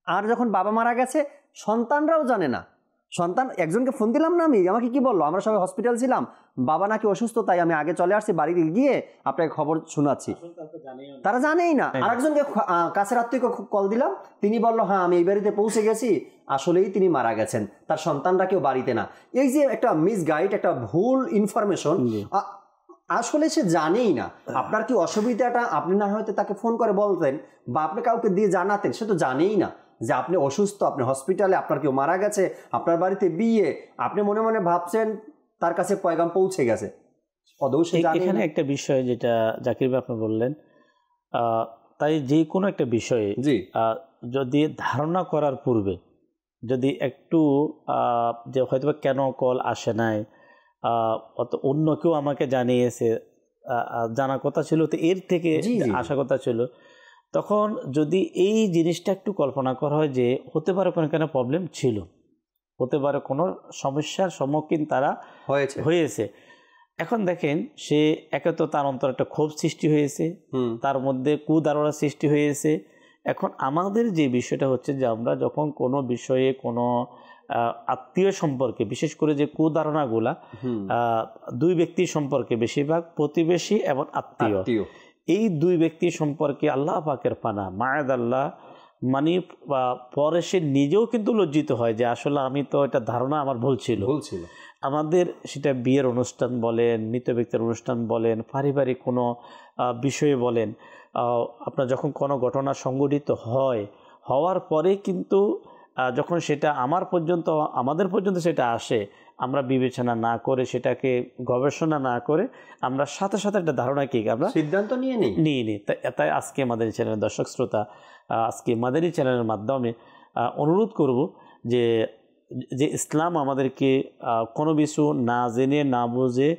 C: আর যখন বাবা মারা গেছে, সন্তানরাও জানে না। সন্তান একজনকে ফোন দিলাম না আমি, আমাকে কি বললো, আমরা সবাই হসপিটাল ছিলাম, বাবা নাকি অসুস্থ, তাই আমি আগে চলে আসছি, বাড়িতে গিয়ে আপনাকে খবর শোনাচ্ছি। তারা জানেই না। আরেকজনকে কাছের আত্মীয়কে কল দিলাম, তিনি বললো, হ্যাঁ আমি এই বাড়িতে পৌঁছে গেছি, আসলেই তিনি মারা গেছেন, তার সন্তানরা কেউ বাড়িতে না। এই যে একটা মিসগাইড, একটা ভুল ইনফরমেশন, আসলে সে জানেই না। আপনার কি অসুবিধাটা আপনি না হয়তো তাকে ফোন করে বলতেন বা আপনি কাউকে দিয়ে জানাতেন, সে তো জানেই না যে আপনি অসুস্থ, আপনি হসপিটালে, আপনার কেউ মারা গেছে, আপনার বাড়িতে বিয়ে, আপনি মনে মনে ভাবছেন তার কাছে পয়গাম পৌঁছে গেছে।
B: এখানে একটা বিষয় যেটা জাকির ভাই আপনি বললেন, তাই যে কোনো একটা বিষয়ে যদি ধারণা করার পূর্বে যদি একটু যে হয়তো কেন কল আসে নাই, অন্য কেউ আমাকে জানিয়েছে, জানার কথা ছিল, তো এর থেকে আসার কথা ছিল, তখন যদি এই জিনিসটা একটু কল্পনা করা হয় যে হতে পারে কোনো কেন প্রবলেম ছিল, হতে পারে কোনো সমস্যার সম্মুখীন তারা হয়েছে। এখন দেখেন, সে একে তো তার অন্তর একটা ক্ষোভ সৃষ্টি হয়েছে, তার মধ্যে কুধারণা সৃষ্টি হয়েছে। এখন আমাদের যে বিষয়টা হচ্ছে যে আমরা যখন কোনো বিষয়ে কোনো আত্মীয় সম্পর্কে, বিশেষ করে যে কুধারণাগুলা দুই ব্যক্তির সম্পর্কে, বেশিরভাগ প্রতিবেশী এবং আত্মীয়, এই দুই ব্যক্তি সম্পর্কে আল্লাহ পাকের পানা মায়াদ আল্লাহ, মানে পরে সে নিজেও কিন্তু লজ্জিত হয় যে আসলে আমি তো এটা ধারণা আমার ভুল ছিল। আমাদের সেটা বিয়ের অনুষ্ঠান বলেন, মৃত ব্যক্তির অনুষ্ঠান বলেন, পারিবারিক কোনো বিষয়ে বলেন, আপনার যখন কোনো ঘটনা সংঘটিত হওয়ার পরে কিন্তু যখন সেটা আমাদের পর্যন্ত সেটা আসে, আমরা বিবেচনা না করে, সেটাকে গবেষণা না করে, আমরা সাথে সাথে একটা ধারণা কি আমরা
C: সিদ্ধান্ত নিয়ে
B: নিই। তাই আজকে মাদানী চ্যানেলের দর্শক শ্রোতা, আজকে মাদানী চ্যানেলের মাধ্যমে অনুরোধ করব যে ইসলাম আমাদেরকে কোনো কিছু না জেনে না বুঝে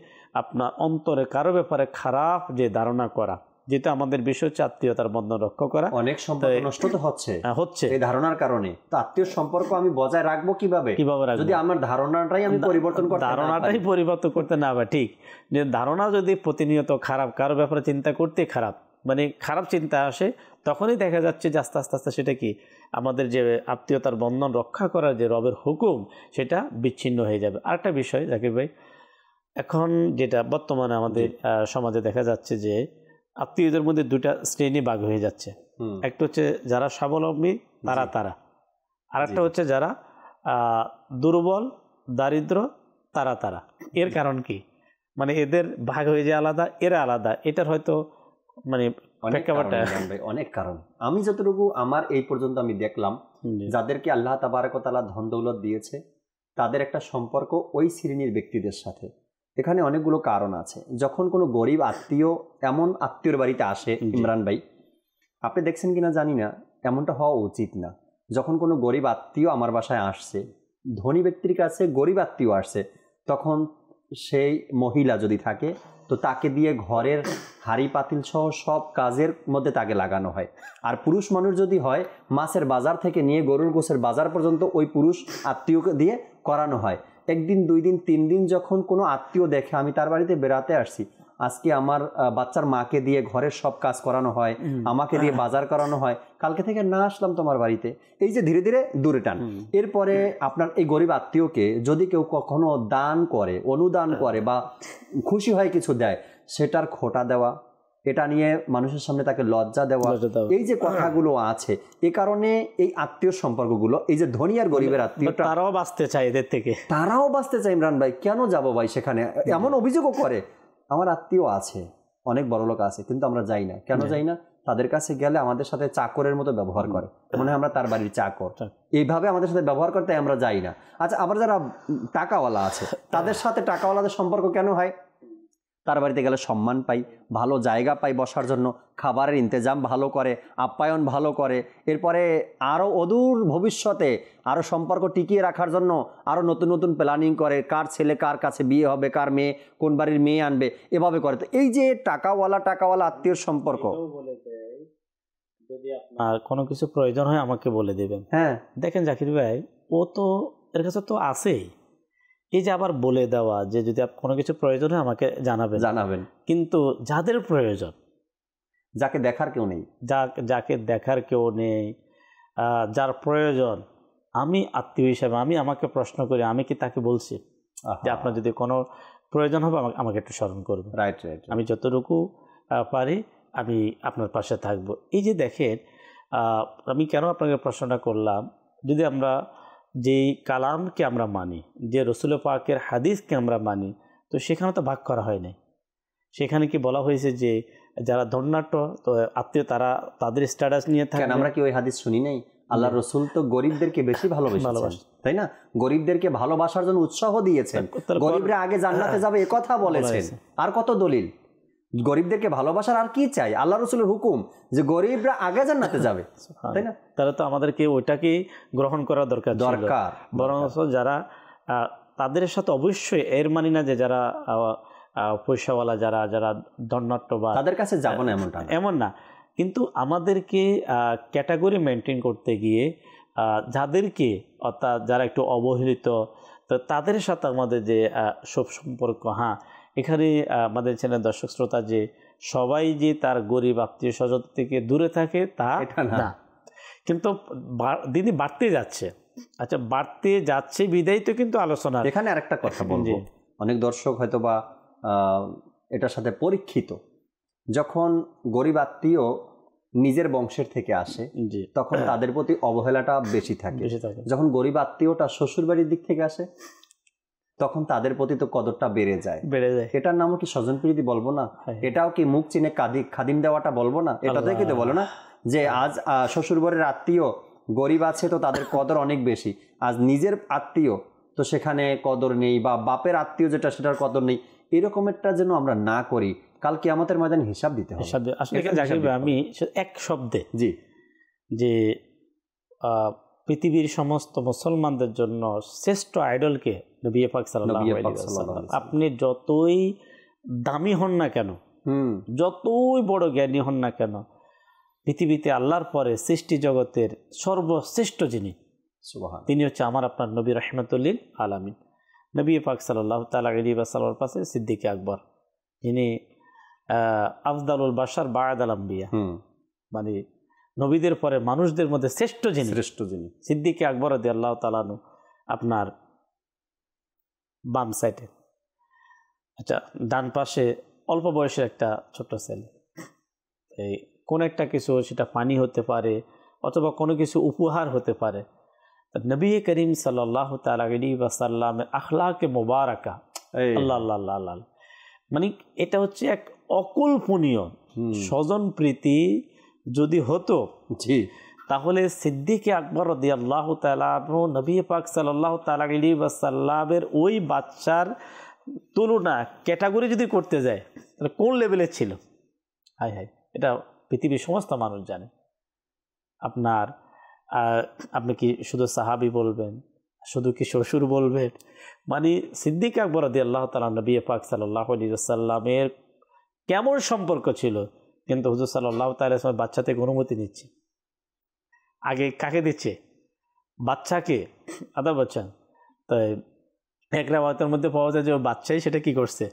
B: আপনার অন্তরে কারো ব্যাপারে খারাপ যে ধারণা করা, যেটা আমাদের বিষয় হচ্ছে আত্মীয়তার বন্ধন রক্ষা করা।
C: অনেক সম্পর্ক নষ্ট তো হচ্ছে এই ধারণার কারণে। তো আত্মীয় সম্পর্ক আমি বজায় রাখবো কিভাবে যদি আমার ধারণাটাই আমি পরিবর্তন
B: করতে না পারি? ঠিক, যে ধারণা যদি প্রতিনিয়ত খারাপ, কারো ব্যাপারে চিন্তা করতে খারাপ চিন্তা আসে, তখনই দেখা যাচ্ছে যে আস্তে আস্তে সেটা কি আমাদের যে আত্মীয়তার বন্ধন রক্ষা করার যে রবের হুকুম, সেটা বিচ্ছিন্ন হয়ে যাবে। আরেকটা বিষয় জাকির ভাই, এখন যেটা বর্তমানে আমাদের সমাজে দেখা যাচ্ছে যে আত্মীয়দের মধ্যে দুটা শ্রেণী ভাগ হয়ে যাচ্ছে। একটা হচ্ছে যারা স্বাবলম্বী, তারা, আর একটা হচ্ছে যারা দুর্বল, দারিদ্র, তারা। এর কারণ কি? মানে এদের ভাগ হয়ে যায় আলাদা, এরা আলাদা। এটার হয়তো মানে
C: অনেক কারণ। আমি যতটুকু আমার এই পর্যন্ত আমি দেখলাম, যাদেরকে আল্লাহ তাবারক ওয়া তাআলা ধন দৌলত দিয়েছে, তাদের একটা সম্পর্ক ওই শ্রেণীর ব্যক্তিদের সাথে। এখানে অনেকগুলো কারণ আছে। যখন কোনো গরিব আত্মীয় এমন আত্মীয়র বাড়িতে আসে, ইমরান ভাই আপনি দেখছেন কিনা জানি না, এমনটা হওয়া উচিত না। যখন কোনো গরিব আত্মীয় আমার বাসায় আসছে, ধনী ব্যক্তির কাছে গরিব আত্মীয় আসছে, তখন সেই মহিলা যদি থাকে তো তাকে দিয়ে ঘরের হাঁড়ি পাতিল সহ সব কাজের মধ্যে তাকে লাগানো হয়। আর পুরুষ মানুষ যদি হয়, মাছের বাজার থেকে নিয়ে গরুর গোশের বাজার পর্যন্ত ওই পুরুষ আত্মীয়কে দিয়ে করানো হয়। একদিন, 2 দিন, 3 দিন যখন কোনো আত্মীয় দেখে আমি তার বাড়িতে বেড়াতে আসছি, আজকে আমার বাচ্চার মাকে দিয়ে ঘরের সব কাজ করানো হয়, আমাকে দিয়ে বাজার করানো হয়, কালকে থেকে না আসলাম তোমার বাড়িতে, এই যে ধীরে ধীরে দূরে টান। এরপরে আপনার এই গরিব আত্মীয়কে যদি কেউ কখনো দান করে, অনুদান করে বা খুশি হয় কিছু দেয়, সেটার খোটা দেওয়া, এটা নিয়ে মানুষের সামনে তাকে লজ্জা দেওয়া, এই যে কথাগুলো আছে, এ কারণে এই আত্মীয় সম্পর্কগুলো, এই যে ধনী আর গরিবের আত্মীয়,
B: তারাও বাঁচতে চায় এদের থেকে,
C: তারাও বাঁচতে চায়। ইমরান ভাই, কেন যাব ভাই সেখানে? এমন অভিযোগও করে, আমার আত্মীয় আছে, অনেক বড় লোক আছে, কিন্তু আমরা যাই না। কেন যাই না? তাদের কাছে গেলে আমাদের সাথে চাকরের মতো ব্যবহার করে, মনে হয় আমরা তার বাড়ির চাকর, এইভাবে আমাদের সাথে ব্যবহার করতে আমরা যাই না। আচ্ছা, আবার যারা টাকাওয়ালা আছে, তাদের সাথে টাকাওয়ালাদের সম্পর্ক কেন হয়? তার বাড়িতে গেলে সম্মান পাই, ভালো জায়গা পাই বসার জন্য, খাবারের ইন্তেজাম ভালো করে, আপ্যায়ন ভালো করে, এরপরে আরও অদূর ভবিষ্যতে আরও সম্পর্ক টিকিয়ে রাখার জন্য আরও নতুন নতুন প্ল্যানিং করে, কার ছেলে কার কাছে বিয়ে হবে, কার মেয়ে কোন বাড়ির মেয়ে আনবে, এভাবে করে। তো এই যে টাকাওয়ালা আত্মীয় সম্পর্ক,
B: যদি আপনার কোনো কিছু প্রয়োজন হয় আমাকে বলে দেবেন।
C: হ্যাঁ,
B: দেখেন জাকির ভাই, ও তো এর কাছে তো আছেই, এই যে আবার বলে দেওয়া যে যদি কোনো কিছু প্রয়োজন হয় আমাকে জানাবেন, কিন্তু যাদের প্রয়োজন,
C: যাকে দেখার কেউ নেই,
B: যাকে দেখার কেউ নেই, যার প্রয়োজন, আমি আত্মীয় হিসাবে আমাকে প্রশ্ন করি, আমি কি তাকে বলছি যে আপনার যদি কোনো প্রয়োজন হবে আমাকে একটু স্মরণ করবে,
C: রাইট,
B: আমি যতটুকু পারি আমি আপনার পাশে থাকব। এই যে দেখেন, আমি কেন আপনাকে প্রশ্নটা করলাম, যদি আমরা যেই কালামকে আমরা মানি, যে রসুল পাকের হাদিসকে আমরা মানি, তো সেখানে তো ভাগ করা হয় নাই। সেখানে কি বলা হয়েছে যে যারা ধন্যাঢ্য তো আত্মীয়, তারা তাদের স্ট্যাটাস নিয়ে থাকে?
C: আমরা কি ওই হাদিস শুনি নাই? আল্লাহ রসুল তো গরিবদেরকে বেশি ভালোবাসেন, তাই না? গরিবদেরকে ভালোবাসার জন্য উৎসাহ দিয়েছেন, গরিবরা আগে জান্নাতে যাবে এ কথা বলেছেন। আর কত দলিল, গরিবদেরকে ভালোবাসার আর কি চাই? আল্লাহ রসুলের হুকুম যে গরিবরা আগে জান্নাতে যাবে, তাই না?
B: তাহলে তো আমাদেরকে ওইটাকেই গ্রহণ করা দরকার। বরং যারা তাদের সাথে অবশ্যই এর মানি না যে যারা পয়সাওয়ালা, যারা ধন্যাঢ্য বা
C: তাদের কাছে যাব না
B: এমন না, কিন্তু আমাদেরকে ক্যাটাগরি মেনটেন করতে গিয়ে যাদেরকে, অর্থাৎ যারা একটু অবহেলিত, তো তাদের সাথে আমাদের যে সব সম্পর্ক, হ্যাঁ এখানে আমাদের চ্যানেল দর্শক শ্রোতা যে সবাই যে তার গরিব আত্মীয় স্বজন থেকে দূরে থাকে তা না, কিন্তু দিদি বাড়তে যাচ্ছে। আচ্ছা, বাড়তে যাচ্ছে বিদায় তো কিন্তু আলোচনা।
C: এখানে আরেকটা কথা বলবো, অনেক দর্শক হয়তো বা এটার সাথে পরীক্ষিত, যখন গরিব আত্মীয় নিজের বংশের থেকে আসে তখন তাদের প্রতি অবহেলাটা বেশি থাকে। যখন গরিব আত্মীয়টা শ্বশুর বাড়ির দিক থেকে আসে তখন তাদের প্রতি তো কদরটা বেড়ে যায়। এটার নামও কি স্বজনপ্রীতি বলবো না? এটাও কি মুখ চিনে খাদিম দেওয়াটা বলবো না? এটাতে কিন্তু বলো না যে আজ শ্বশুর বাড়ির আত্মীয় গরিব আছে তো তাদের কদর অনেক বেশি, আজ নিজের আত্মীয় তো সেখানে কদর নেই, বা বাপের আত্মীয় যেটা সেটার কদর নেই, এরকমেরটা যেন আমরা না করি। কাল কিয়ামতের ময়দানে হিসাব দিতে হবে।
B: আসলে আমি এক শব্দে যে পৃথিবীর সমস্ত মুসলমানদের জন্য শ্রেষ্ঠ আইডলকে নবী পাক সাল্লাল্লাহু আলাইহি ওয়াসাল্লাম। আপনি যতই দামি হন না কেন, যতই বড় জ্ঞানী হন না কেন, পৃথিবীতে আল্লাহর পরে সৃষ্টি জগতের সর্বশ্রেষ্ঠ যিনি, তিনি হচ্ছে আমার আপনার নবী রাহমাতুল লিল আলামিন, নবী পাক সাল্লাল্লাহু তাআলা আলাইহি ওয়াসাল্লামের পাশে সিদ্দিক আকবর, যিনি আফদালুল বাশার বা'দাল আম্বিয়া, মানে নবীদের পরে মানুষদের মধ্যে শ্রেষ্ঠ যিনি সিদ্দিক আকবর রাদিয়াল্লাহু তাআলা আনহু আপনার বাম সাইডে। আচ্ছা, ডান পাশে অল্প বয়সের একটা ছোট্ট ছেলে, এই কোন একটা কিছু, সেটা পানি হতে পারে অথবা কোনো কিছু উপহার হতে পারে, নবী করিম সাল্লাল্লাহু তাআলা আলাইহি ওয়াসাল্লামের আখলাকে মুবারাকা, আল্লাহ আল্লাহ আল্লাহ, মানে এটা হচ্ছে এক অকল্পনীয় স্বজন প্রীতি যদি হতো তাহলে সিদ্দিক আকবর রাদিয়াল্লাহু তাআলা আনহু নবী পাক সাল্লাল্লাহু তাআলা আলাইহি ওয়াসাল্লামের ওই বাচ্চার তুলনা ক্যাটাগরি যদি করতে যায় তাহলে কোন লেভেলের ছিল? হাই হাই, এটা পৃথিবীর সমস্ত মানুষ জানে। আপনার আপনি কি শুধু সাহাবি বলবেন, শুধু কি শ্বশুর বলবেন? মানে সিদ্দিক আকবর রাদিয়াল্লাহু তাআলা নবী পাক সাল্লাল্লাহু আলাইহি ওয়াসাল্লামের কেমন সম্পর্ক ছিল, কিন্তু হুজুর সাল্লাল্লাহু তাআলা আলাইহি ওয়াসাল্লাম বাচ্চা থেকে অনুমতি নিচ্ছে। আগে কাকে দিচ্ছে? বাচ্চাকে। আদা বচ্চা। তাই এক রাওয়াতের মধ্যে পাওয়া যায় যে বাচ্চাই সেটা কি করছে,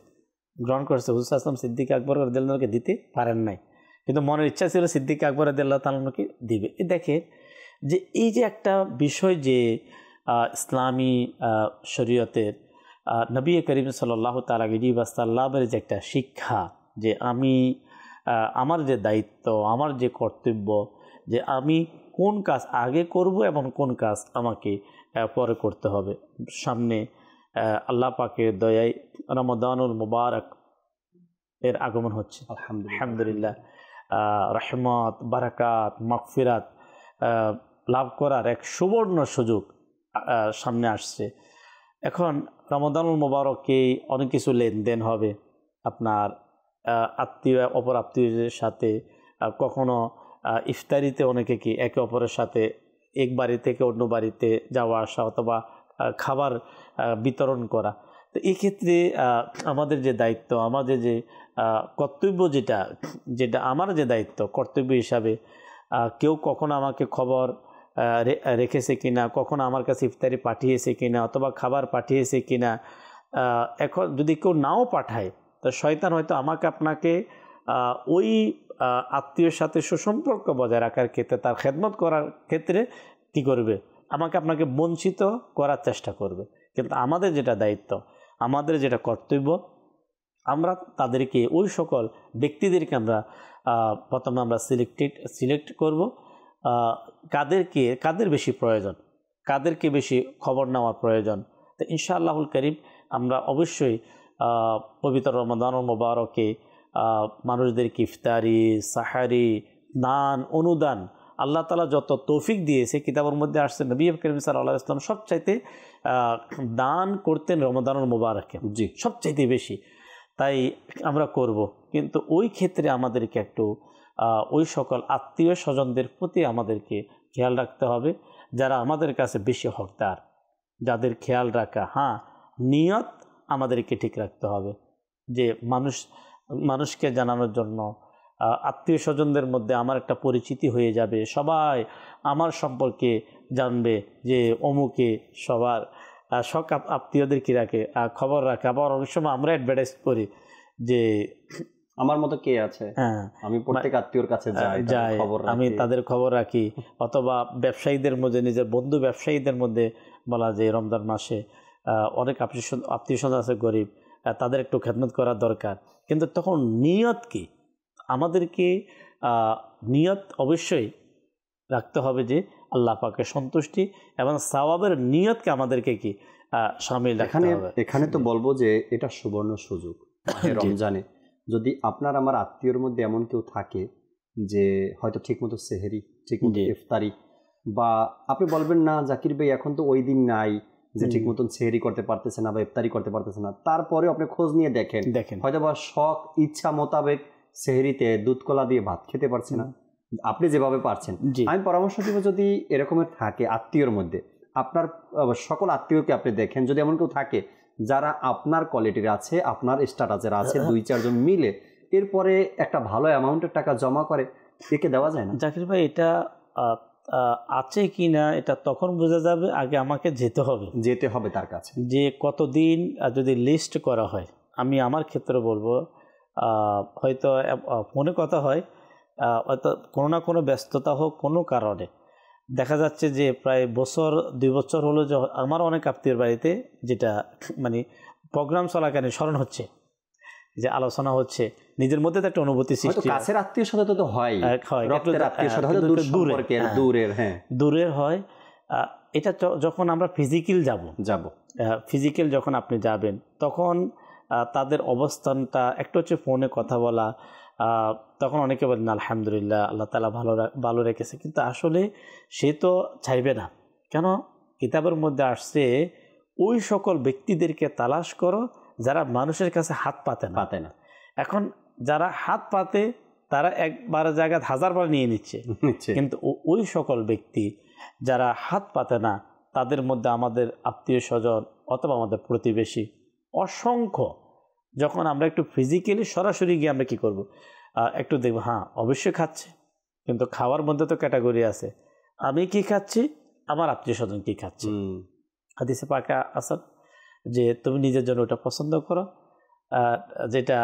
B: গ্রহণ করছে। হুজুর সাল্লাল্লাহু আলাইহি ওয়াসাল্লাম সিদ্দিক আকবর রাদিয়াল্লাহু তাআলাকে দিতে পারেন নাই, কিন্তু মনের ইচ্ছা ছিল সিদ্দিক আকবর রাদিয়াল্লাহু তাআলাকে দিবে। দেখেন যে এই যে একটা বিষয় যে ইসলামী শরীয়তের নবী করিম সাল্লাল্লাহু তাআলা আলাইহি ওয়াসাল্লামের যে একটা শিক্ষা, যে আমি আমার যে দায়িত্ব, আমার যে কর্তব্য, যে আমি কোন কাজ আগে করব এবং কোন কাজ আমাকে পরে করতে হবে। সামনে আল্লাহ পাকের দয়ায় রমাদানুল মুবারক এর আগমন হচ্ছে, আলহামদুলিল্লাহ। রহমত, বারাকাত, মাগফিরাত লাভ করার এক সুবর্ণ সুযোগ সামনে আসছে। এখন রমাদানুল মুবারকে অনেক কিছু লেনদেন হবে আপনার আত্মীয় অপর আত্মীয়দের সাথে। কখনো ইফতারিতে অনেকে কি একে অপরের সাথে এক বাড়ি থেকে অন্য বাড়িতে যাওয়া আসা অথবা খাবার বিতরণ করা। তো এক্ষেত্রে আমাদের যে দায়িত্ব, আমাদের যে কর্তব্য, যেটা আমার যে দায়িত্ব কর্তব্য হিসাবে, কেউ কখনো আমাকে খবর রেখেছে কিনা, কখনো আমার কাছে ইফতারি পাঠিয়েছে কিনা অথবা খাবার পাঠিয়েছে কিনা। এখন যদি কেউ নাও পাঠায়, তো শয়তান হয়তো আমাকে আপনাকে ওই আত্মীয়ের সাথে সুসম্পর্ক বজায় রাখার ক্ষেত্রে, তার খেদমত করার ক্ষেত্রে কি করবে, আমাকে আপনাকে বঞ্চিত করার চেষ্টা করবে। কিন্তু আমাদের যেটা দায়িত্ব, আমাদের যেটা কর্তব্য, আমরা তাদেরকে ওই সকল ব্যক্তিদেরকে আমরা প্রথমে আমরা সিলেক্ট করব, কাদের বেশি প্রয়োজন, কাদেরকে বেশি খবর নেওয়ার প্রয়োজন। তো ইনশাআল্লাহুল করিম আমরা অবশ্যই পবিত্র রমাদানুল মুবারকে মানুষদেরকে ইফতারি, সাহারি, দান, অনুদান আল্লাহ তাআলা যত তৌফিক দিয়েছে, কিতাবের মধ্যে আসছে নবী করিম সাল্লাল্লাহু আলাইহি ওয়াসাল্লাম সবচাইতে দান করতেন রমাদানুল মুবারকে, জি সবচাইতে বেশি। তাই আমরা করব, কিন্তু ওই ক্ষেত্রে আমাদেরকে একটু ওই সকল আত্মীয় স্বজনদের প্রতি আমাদেরকে খেয়াল রাখতে হবে, যারা আমাদের কাছে বেশি হকদার, যাদের খেয়াল রাখা। হ্যাঁ, নিয়ত আমাদেরকে ঠিক রাখতে হবে, যে মানুষকে জানানোর জন্য, আত্মীয় স্বজনদের মধ্যে আমার একটা পরিচিতি হয়ে যাবে, সবাই আমার সম্পর্কে জানবে যে অমুকে সবার সব আত্মীয়দের কী রাখে, খবর রাখে। আবার অনেক সময় আমরা অ্যাডভার্টাইজ করি যে
C: আমার মতো কে আছে, হ্যাঁ আমি প্রত্যেক আত্মীয়র কাছে যাই,
B: আমি তাদের খবর রাখি। অথবা ব্যবসায়ীদের মধ্যে, নিজের বন্ধু ব্যবসায়ীদের মধ্যে বলা যায় রমজান মাসে অনেক আত্মীয় স্বজন আছে গরিব, তাদের একটু খেদমত করা দরকার। কিন্তু তখন নিয়ত কি, আমাদেরকে নিয়ত অবশ্যই রাখতে হবে যে আল্লাহ পাকের সন্তুষ্টি এবং সওয়াবের নিয়তকে আমাদেরকে কি শামিল রাখতে হবে।
C: এখানে তো বলবো যে এটা সুবর্ণ সুযোগ রমজানে, যদি আপনার আমার আত্মীয়র মধ্যে এমন কেউ থাকে যে হয়তো ঠিকমতো সেহেরি, ঠিকমতো ইফতারি, বা আপনি বলবেন না জাকির ভাই এখন তো ওই দিন নাই যে ঠিক মতন সেহেরি করতে পারতেছে না বা ইফতারি করতে পারতেছে না, তারপরে আপনি খোঁজ নিয়ে দেখেন হয়তো বা শখ ইচ্ছা মোতাবেক সেহেরিতে দুধ কলা দিয়ে ভাত খেতে পারছে না, আপনি যেভাবে পারছেন। আমি পরামর্শ দিব, যদি এরকমের থাকে আত্মীয়র মধ্যে, আপনার সকল আত্মীয়কে আপনি দেখেন, যদি এমন কেউ থাকে যারা আপনার কোয়ালিটির আছে, আপনার স্ট্যাটাসের আছে, 2-4 জন মিলে এরপরে একটা ভালো অ্যামাউন্টের টাকা জমা করে, একে দেওয়া যায় না?
B: জাকির ভাই, এটা আছে কি না এটা তখন বোঝা যাবে, আগে আমাকে যেতে হবে তার কাছে, যে কতদিন যদি লিস্ট করা হয়। আমি আমার ক্ষেত্রে বলবো, হয়তো ফোনে কথা হয়, হয়তো কোনো না কোনো ব্যস্ততা হোক, কোনো কারণে দেখা যাচ্ছে যে প্রায় 2 বছর হলো যে আমার অনেক আত্মীয়র বাড়িতে যেটা মানে প্রোগ্রাম চলাকালীন স্মরণ হচ্ছে, যে আলোচনা হচ্ছে, নিজের মধ্যে একটা অনুভূতি সৃষ্টি।
C: কাছের আত্মীয় সাথে তো হয়, রক্তের আত্মীয় সাথে হয়তো দূরের
B: দূরের হয়। এটা যখন আমরা ফিজিক্যাল যখন আপনি যাবেন, তখন তাদের অবস্থানটা একটু হচ্ছে ফোনে কথা বলা, তখন অনেকে বলেন আলহামদুলিল্লাহ আল্লাহ তাআলা ভালো রেখেছে, কিন্তু আসলে সে তো চাইবে না। কেন? কিতাবের মধ্যে আসছে ওই সকল ব্যক্তিদেরকে তালাশ করো যারা মানুষের কাছে হাত পাতে না। এখন যারা হাত পাতে তারা একবার জায়গায় 1000 বার নিয়ে নিচ্ছে, কিন্তু ওই সকল ব্যক্তি যারা হাত পাতে না তাদের মধ্যে আমাদের আত্মীয় স্বজন অথবা আমাদের প্রতিবেশী অসংখ্য। যখন আমরা একটু ফিজিক্যালি সরাসরি গিয়ে আমরা কী করব, একটু দেখব, হ্যাঁ অবশ্যই খাচ্ছে, কিন্তু খাওয়ার মধ্যে তো ক্যাটাগরি আছে, আমি কি খাচ্ছি, আমার আত্মীয় স্বজন কী খাচ্ছে। হাদিসে পাকে আছে যে তুমি নিজের জন্য ওটা পছন্দ করো, যেটা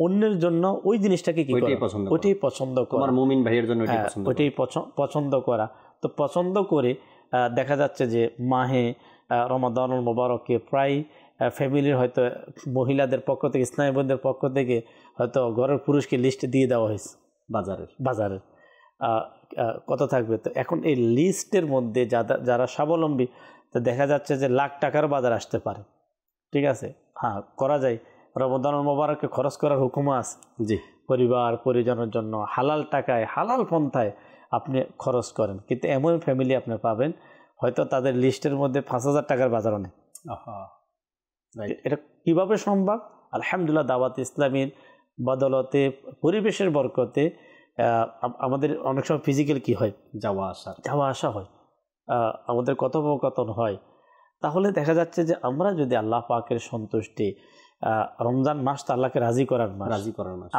B: অন্যের জন্য ওই জিনিসটাকে কি ওইটাই পছন্দ করা,
C: মুমিন ভাইয়ের জন্য
B: ওইটাই পছন্দ করা। তো পছন্দ করে দেখা যাচ্ছে যে মাহে রমাদানুল মোবারকে প্রায় ফ্যামিলির হয়তো মহিলাদের পক্ষ থেকে, ইসলামী বোনদের পক্ষ থেকে হয়তো ঘরের পুরুষকে লিস্ট দিয়ে দেওয়া হয়েছে বাজারের কত থাকবে। তো এখন এই লিস্টের মধ্যে যারা স্বাবলম্বী, তো দেখা যাচ্ছে যে লাখ টাকার বাজার আসতে পারে। ঠিক আছে, হ্যাঁ করা যায়, রমাদানুল মোবারকে খরচ করার হুকুম আছে,
C: জি,
B: পরিবার পরিজনের জন্য হালাল টাকায় হালাল পন্থায় আপনি খরচ করেন। কিন্তু এমন ফ্যামিলি আপনি পাবেন হয়তো তাদের লিস্টের মধ্যে 5,000 টাকার বাজারও নেই। এটা কিভাবে সম্ভব? আলহামদুলিল্লাহ দাওয়াত ইসলামীর বদলতে, পরিবেশের বরকতে আমাদের অনেক সময় ফিজিক্যাল কি হয়, যাওয়া আসা হয়, আমাদের কথোপকথন হয়। তাহলে দেখা যাচ্ছে যে আমরা যদি আল্লাহ পাকের সন্তুষ্টি, রমজান মাস তো আল্লাহকে রাজি করার মাস,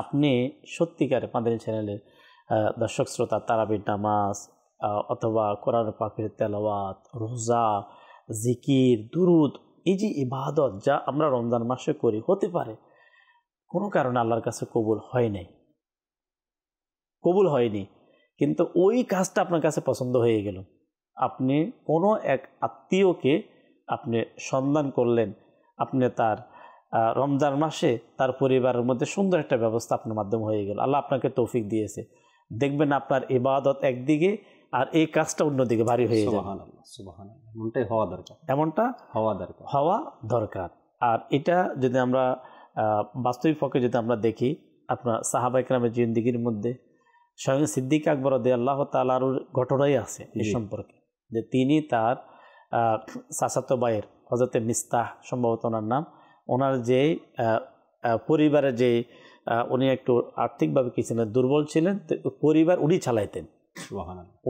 B: আপনি সত্যিকারে মাদানী চ্যানেলের দর্শক শ্রোতা তারাবির নামাজ অথবা কোরআন পাকের তেলাওয়াত, রোজা, জিকির, দুরুদ, এই যে ইবাদত যা আমরা রমজান মাসে করি, হতে পারে কোনো কারণে আল্লাহর কাছে কবুল হয়নি, কিন্তু ওই কাজটা আপনার কাছে পছন্দ হয়ে গেল। আপনি কোনো এক আত্মীয়কে আপনি সন্ধান করলেন, আপনি তার রমজান মাসে তার পরিবারের মধ্যে সুন্দর একটা ব্যবস্থা আপনার মাধ্যমে হয়ে গেল, আল্লাহ আপনাকে তৌফিক দিয়েছে। দেখবেন আপনার ইবাদত একদিকে আর এই কাজটা অন্যদিকে ভারী হয়ে যাবে। এমনটা হওয়া দরকার। আর এটা যদি আমরা বাস্তবিক পক্ষে যদি আমরা দেখি, আপনার সাহাবা ইকরামের জিন্দেগির মধ্যে স্বয়ং সিদ্দিক আকবর রাদিয়াল্লাহু তাআলার ঘটনাই আছে এই সম্পর্কে, যে তিনি তার চাচাতো ভাইয়ের হযরতে মিস্তাহ সম্ভবত ওনার নাম, ওনার যে পরিবারের যে উনি একটু আর্থিকভাবে কি ছিলেন, দুর্বল ছিলেন, পরিবার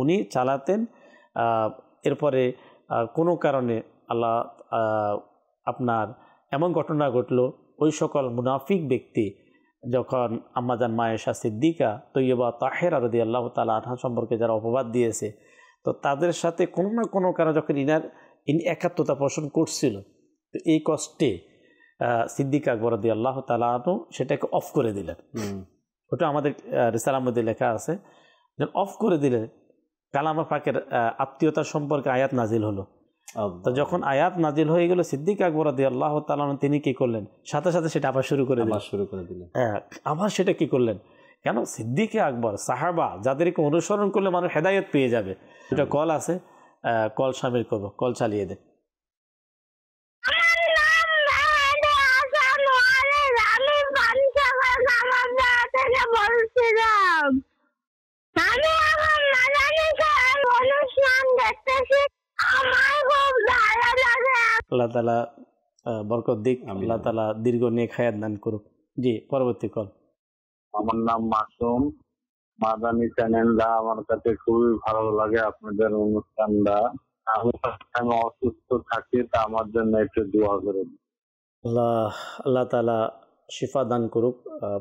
B: উনি চালাতেন। এরপরে কোনো কারণে আল্লাহ আপনার এমন ঘটনা ঘটলো, ওই সকল মুনাফিক ব্যক্তি যখন আম্মাজান মায়েশা সিদ্দিকা তৈয়বা তাহেরা রাদিয়াল্লাহু তাআলা আনহা সম্পর্কে যারা অপবাদ দিয়েছে, তো তাদের সাথে কোনো না কোনো কারণে যখন ইনি একাত্মতা পোষণ করছিল, তো এই কষ্টে সিদ্দিক আকবর রাদিয়াল্লাহু তাআলা আনহু সেটাকে অফ করে দিলেন। ওটা আমাদের রিসালার মধ্যে লেখা আছে, অফ করে দিলেন। কালাম পাকের আত্মীয়তার সম্পর্কে আয়াত নাজিল হলো। তো যখন আয়াত নাজিল হয়ে গেল, সিদ্দিক আকবর রাদিয়াল্লাহু তাআলা তিনি কি করলেন, সাথে সাথে সেটা আবার শুরু করে দিলেন। আবার সেটা কি করলেন, কেন সিদ্দিক আকবর সাহাবা যাদেরকে অনুসরণ করলে মানুষ হেদায়েত পেয়ে যাবে। এটা কল আছে, কল শামিল করবো, কল চালিয়ে দেন। আল্লাহ তাআলা বরকত দিক, আল্লাহ তাআলা দীর্ঘ নেক হায়াত দান করুক। জি, পরবর্তী কল।
D: আমার নাম মাসুম। মাদানী চ্যানেলটা আমার কাছে খুবই ভালো লাগে, আপনাদের অনুষ্ঠানটা। আমি অসুস্থ থাকি, তা আমার জন্য একটু দোয়া করুন।
B: আল্লাহ তাআলা শিফা দান করুক।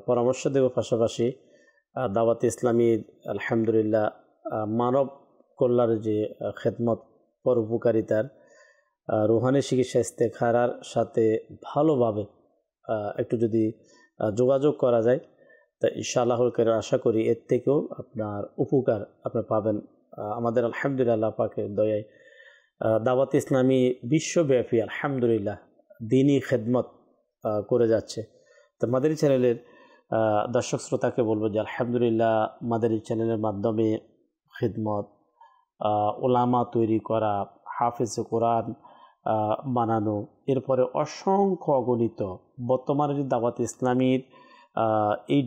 B: পরামর্শ দেব, পাশাপাশি দাওয়াত ইসলামীর আলহামদুলিল্লাহ মানব কল্যাণের যে খেদমত, পরোপকারিতার, রুহানি চিকিৎসা ইস্তেখারার সাথে ভালোভাবে একটু যদি যোগাযোগ করা যায়, তা ইনশাআল্লাহুল কারীম আশা করি এর থেকেও আপনার উপকার আপনি পাবেন। আমাদের আলহামদুলিল্লাহ পাকের দয়ায় দাওয়াত ইসলামী বিশ্বব্যাপী আলহামদুলিল্লাহ দিনই খেদমত করে যাচ্ছে। তো মাদানী চ্যানেলের দর্শক শ্রোতাকে বলবো যে আলহামদুলিল্লাহ মাদানী চ্যানেলের মাধ্যমে খেদমত, ওলামা তৈরি করা, হাফেজ কোরআন বানানো, এরপরে অসংখ্য অগণিত বর্তমানে যদি দাওয়াত ইসলামীর এই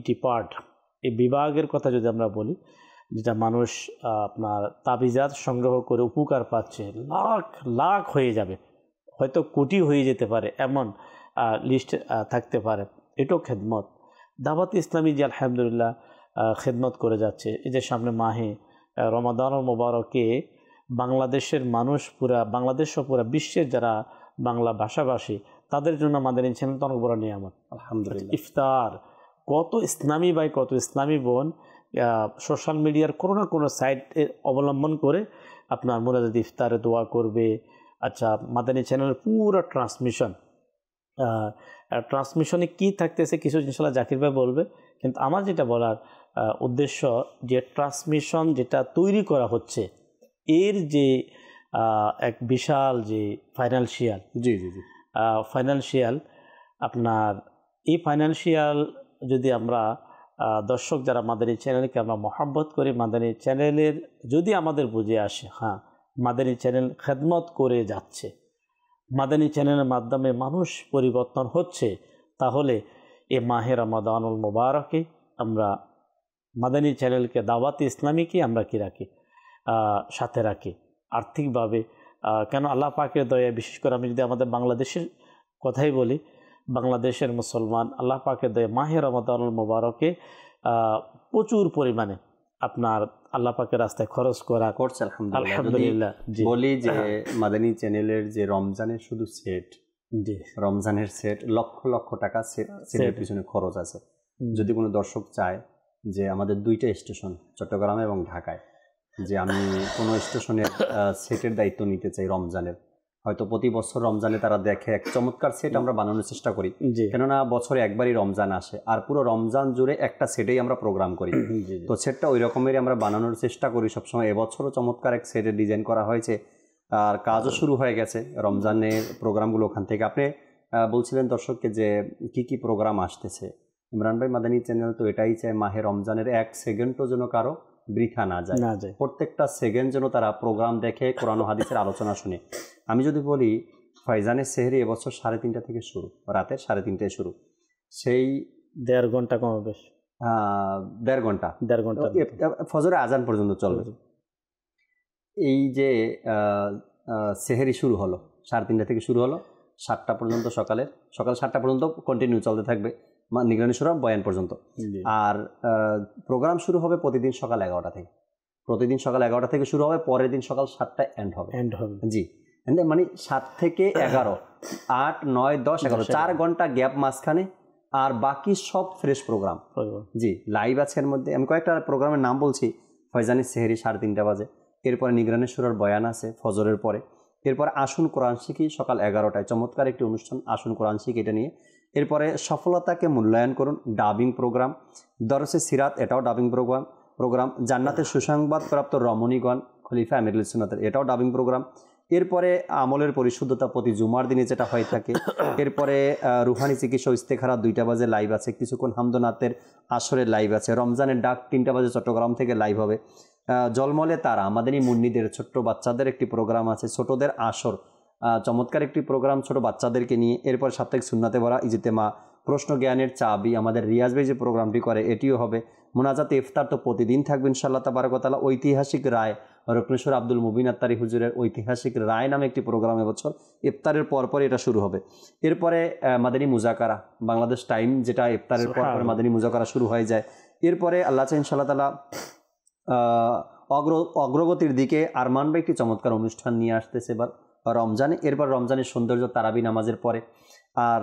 B: বিভাগের কথা যদি আমরা বলি, যেটা মানুষ আপনার তাবিজাত সংগ্রহ করে উপকার পাচ্ছে, লাখ লাখ হয়ে যাবে, হয়তো কোটি হয়ে যেতে পারে, এমন লিস্ট থাকতে পারে। এটাও খেদমত। দাওয়াত ইসলামী যে আলহামদুলিল্লাহ খেদমত করে যাচ্ছে, এই যে সামনে মাহে রমাদানুল মোবারকে বাংলাদেশের মানুষ পুরা বাংলাদেশ ও পুরা বিশ্বের যারা বাংলা ভাষাভাষী তাদের জন্য মাদানী চ্যানেল তো অনেক বড় নিয়ামত।
C: আলহামদুলিল্লাহ।
B: ইফতার, কত ইসলামী ভাই কত ইসলামী বোন সোশ্যাল মিডিয়ার কোনো না কোনো সাইট অবলম্বন করে আপনার মুনাজাত ইফতারে দোয়া করবে। আচ্ছা, মাদানী চ্যানেলের পুরো ট্রান্সমিশনে কী থাকতেছে কিছু ইনশাল্লাহ জাকির ভাই বলবে, কিন্তু আমার যেটা বলার উদ্দেশ্য যে ট্রান্সমিশন যেটা তৈরি করা হচ্ছে এর যে এক বিশাল যে ফাইন্যান্সিয়াল আপনার এই ফাইন্যান্সিয়াল যদি আমরা দর্শক যারা মাদানী চ্যানেলকে আমরা মহব্বত করি, মাদানী চ্যানেলের যদি আমাদের বুঝে আসে হ্যাঁ মাদানী চ্যানেল খেদমত করে যাচ্ছে, মাদানী চ্যানেলের মাধ্যমে মানুষ পরিবর্তন হচ্ছে, তাহলে এ মাহে রমাদানুল মুবারকে আমরা মাদানী চ্যানেলকে দাওয়াত ইসলামীকে আমরা কি রাখি, সাথে রাখি আর্থিকভাবে। কেন আল্লাহ পাকের দয়া, বিশেষ করে আমি যদি আমাদের বাংলাদেশের কথাই বলি, বাংলাদেশের মুসলমান আল্লাহ পাকের দয়া মাহে রমাদানুল মুবারকে প্রচুর পরিমাণে আপনার আল্লাহ পাকের রাস্তায় খরচ করা
C: করছে।
B: আলহামদুলিল্লাহ।
C: বলি যে মাদানী চ্যানেলের যে রমজানের শুধু সেট, রমজানের সেট লক্ষ লক্ষ টাকা সেটের পিছনে খরচ আছে। যদি কোনো দর্শক চায় যে আমাদের 2টা স্টেশন চট্টগ্রামে এবং ঢাকায়, যে আমি কোনো স্টেশনের সেটের দায়িত্ব নিতে চাই রমজানের, হয়তো প্রতি বছর রমজানে তারা দেখে এক চমৎকার সেট আমরা বানানোর চেষ্টা করি, কেননা বছরে একবারই রমজান আসে আর পুরো রমজান জুড়ে একটা সেটেই আমরা প্রোগ্রাম করি। তো সেটটা ওই রকমেরই আমরা বানানোর চেষ্টা করি সবসময়। এবছরও চমৎকার এক সেটের ডিজাইন করা হয়েছে আর কাজও শুরু হয়ে গেছে রমজানের প্রোগ্রামগুলো ওখান থেকে। আপনি বলছিলেন দর্শককে যে কি কি প্রোগ্রাম আসতেছে। ইমরান ভাই, মাদানী চ্যানেল তো এটাই চায় মাহে রমজানের 1 সেকেন্ডও যেন কারো বৃথা না যায়, প্রত্যেকটা সেকেন্ড যেন তারা প্রোগ্রাম দেখে, কোরআন ও হাদিসের আলোচনা শুনে। আমি যদি বলি ফয়জানের সেহরি এবছর 3:30 থেকে শুরু, রাতের 3:30টায় শুরু, সেই 1.5 ঘন্টা
B: কম বেশ,
C: 1.5 ঘন্টা ফজরে আজান পর্যন্ত চলবে। এই যে সেহরি শুরু হলো 3:30 থেকে শুরু হলো 7টা পর্যন্ত, সকাল 7টা পর্যন্ত কন্টিনিউ চলতে থাকবে নিগরানি সূরা বয়ান পর্যন্ত। আর প্রোগ্রাম শুরু হবে প্রতিদিন সকাল 11টা থেকে, প্রতিদিন সকাল 11টা থেকে শুরু হবে, পরের দিন সকাল 7টায় এন্ড হবে। জি, মানে 7 থেকে 11, 8, 9, 10, 11, 4 ঘন্টা গ্যাপ মাঝখানে, আর বাকি সব ফ্রেশ প্রোগ্রাম। জি, লাইভ আছে এর মধ্যে। আমি কয়েকটা প্রোগ্রামের নাম বলছি। ফয়জানের সেহরি 3:30 বাজে, এরপরে নিগরানি সূরার বয়ান আছে ফজরের পরে, এরপরে আসুন কোরআন শিখি সকাল 11টায়, চমৎকার একটি অনুষ্ঠান আসুন কোরআন শিখি, এটা নিয়ে। এরপরে সফলতাকে মূল্যায়ন করুন, ডাবিং প্রোগ্রাম। দরসে সিরাত, এটাও ডাবিং প্রোগ্রাম। জান্নাতের সুসংবাদ প্রাপ্ত রমণীগণ, খলিফা আমিরুল সুন্নাতের, এটাও ডাবিং প্রোগ্রাম। এরপরে আমলের পরিশুদ্ধতা প্রতি জুমার দিনে যেটা হয়ে থাকে। এরপরে রুহানি চিকিৎসা ইস্তেখারা 2টা বাজে লাইভ আছে, কিছুক্ষণ হামদনাথের আসরের লাইভ আছে। রমজানের ডাক 3টা বাজে চট্টগ্রাম থেকে লাইভ হবে। জলমলে তারা মাদানী মুন্নিদের ছোট্ট বাচ্চাদের একটি প্রোগ্রাম আছে, ছোটদের আসর, চমৎকার একটি প্রোগ্রাম ছোট বাচ্চাদেরকে নিয়ে। এরপর সাপ্তাহিক সুন্নাতে ভরা ইজতেমা, প্রশ্ন জ্ঞানের চাবি, আমাদের রিয়াজ ভাই যে প্রোগ্রামটি করে এটিও হবে। মোনাজাতে ইফতার তো প্রতিদিন থাকবে ইনশাআল্লাহ তাবারক ওয়া তাআলা। ঐতিহাসিক রায়, রত্নেশ্বর আব্দুল মুবিন আত্তারি হুজুরের ঐতিহাসিক রায় নামে একটি প্রোগ্রাম এবছর ইফতারের পরপর এটা শুরু হবে। এরপরে মাদানী মুজাকারা, বাংলাদেশ টাইম যেটা ইফতারের পর মাদানী মুজাকারা শুরু হয়ে যায়। এরপরে আল্লাহ চাই ইনশাআল্লাহ তাআলা অগ্রগতির দিকে আরমান ভাই একটি চমৎকার অনুষ্ঠান নিয়ে আসতেছে এবার রমজানে। এরপর রমজানের সৌন্দর্য তারাবি নামাজের পরে, আর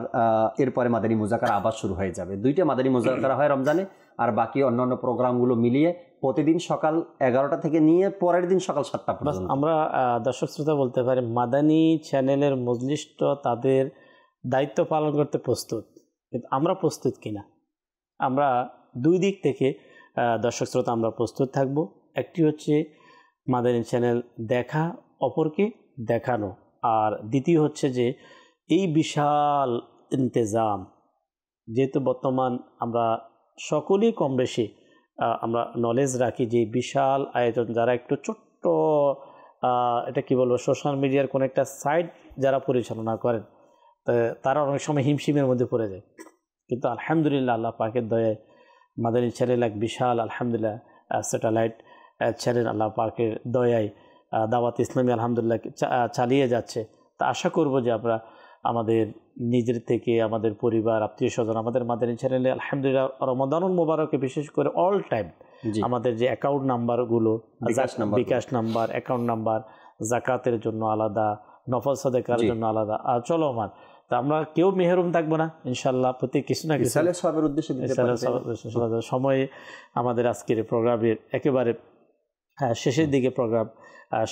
C: এরপরে মাদানী মুজাকারা আবার শুরু হয়ে যাবে। 2টা মাদানী মুজাকারা হয় রমজানে, আর বাকি অন্যান্য প্রোগ্রামগুলো মিলিয়ে প্রতিদিন সকাল 11টা থেকে নিয়ে পরের দিন সকাল 7টা পর্যন্ত।
B: আমরা দর্শক শ্রোতা বলতে পারি মাদানী চ্যানেলের মজলিসট তাদের দায়িত্ব পালন করতে প্রস্তুত, কিন্তু আমরা প্রস্তুত কিনা। আমরা 2 দিক থেকে দর্শক শ্রোতা আমরা প্রস্তুত থাকব। একটি হচ্ছে মাদানী চ্যানেল দেখা, অপরকে দেখানো, আর দ্বিতীয় হচ্ছে যে এই বিশাল ইন্তেজাম, যেহেতু বর্তমান আমরা সকলেই কম বেশি আমরা নলেজ রাখি যে বিশাল আয়োজন, যারা একটু ছোট্ট এটা কি বলবো সোশ্যাল মিডিয়ার কোনো একটা সাইট যারা পরিচালনা করেন তারা অনেক সময় হিমশিমের মধ্যে পড়ে যায়। কিন্তু আলহামদুলিল্লাহ আল্লাহ পাকের দয়ায় মাদানী চ্যানেল এক বিশাল আলহামদুলিল্লাহ স্যাটেলাইট চ্যানেল আল্লাহ পাকের দয়ায় দাওয়াত ইসলামী আলহামদুলিল্লাহ চালিয়ে যাচ্ছে। তা আশা করব যে আমরা আমাদের নিজের থেকে, আমাদের পরিবার, আত্মীয় স্বজন, আমাদের মাদানী চ্যানেলে আলহামদুলিল্লাহ রমাদানুল মোবারকে বিশেষ করে অল টাইম আমাদের যে অ্যাকাউন্ট নাম্বারগুলো, বিকাশ নাম্বার, অ্যাকাউন্ট নাম্বার, জাকাতের জন্য আলাদা, নফল সাদেকার জন্য আলাদা আর চলমান। তা আমরা কেউ মেহরুম থাকবো না ইনশাল্লাহ, প্রতি কিছু না কিছু সময়ে আমাদের আজকের প্রোগ্রামের একেবারে শেষের দিকে প্রোগ্রাম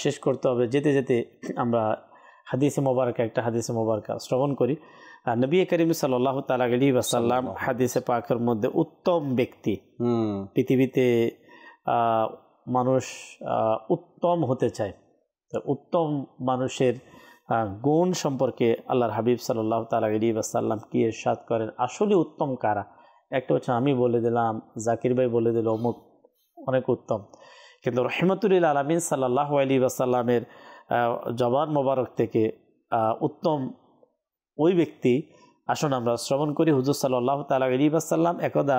B: শেষ করতে হবে। যেতে যেতে আমরা হাদিসে মোবারকা একটা হাদিসে মোবারকা শ্রবণ করি। নবী করিম সাল্লাল্লাহু তাআলা আলাইহি ওয়াসাল্লাম হাদিসে পাকের মধ্যে উত্তম ব্যক্তি, পৃথিবীতে মানুষ উত্তম হতে চায়, উত্তম মানুষের গুণ সম্পর্কে আল্লাহর হাবিব সাল্লাল্লাহু তাআলা আলাইহি ওয়াসাল্লাম কি ইরশাদ করেন। আসলে উত্তম কারা? একটা হচ্ছে আমি বলে দিলাম, জাকির ভাই বলে দিল অমুক অনেক উত্তম, কিন্তু রহমতুল্লিল আলামিন সাল্লাল্লাহু আলাইহি ওয়াসাল্লামের জবান মোবারক থেকে উত্তম ওই ব্যক্তি আসুন আমরা শ্রবণ করি। হুজুর সাল্লাল্লাহু তাআলা আলাইহি ওয়াসাল্লাম একদা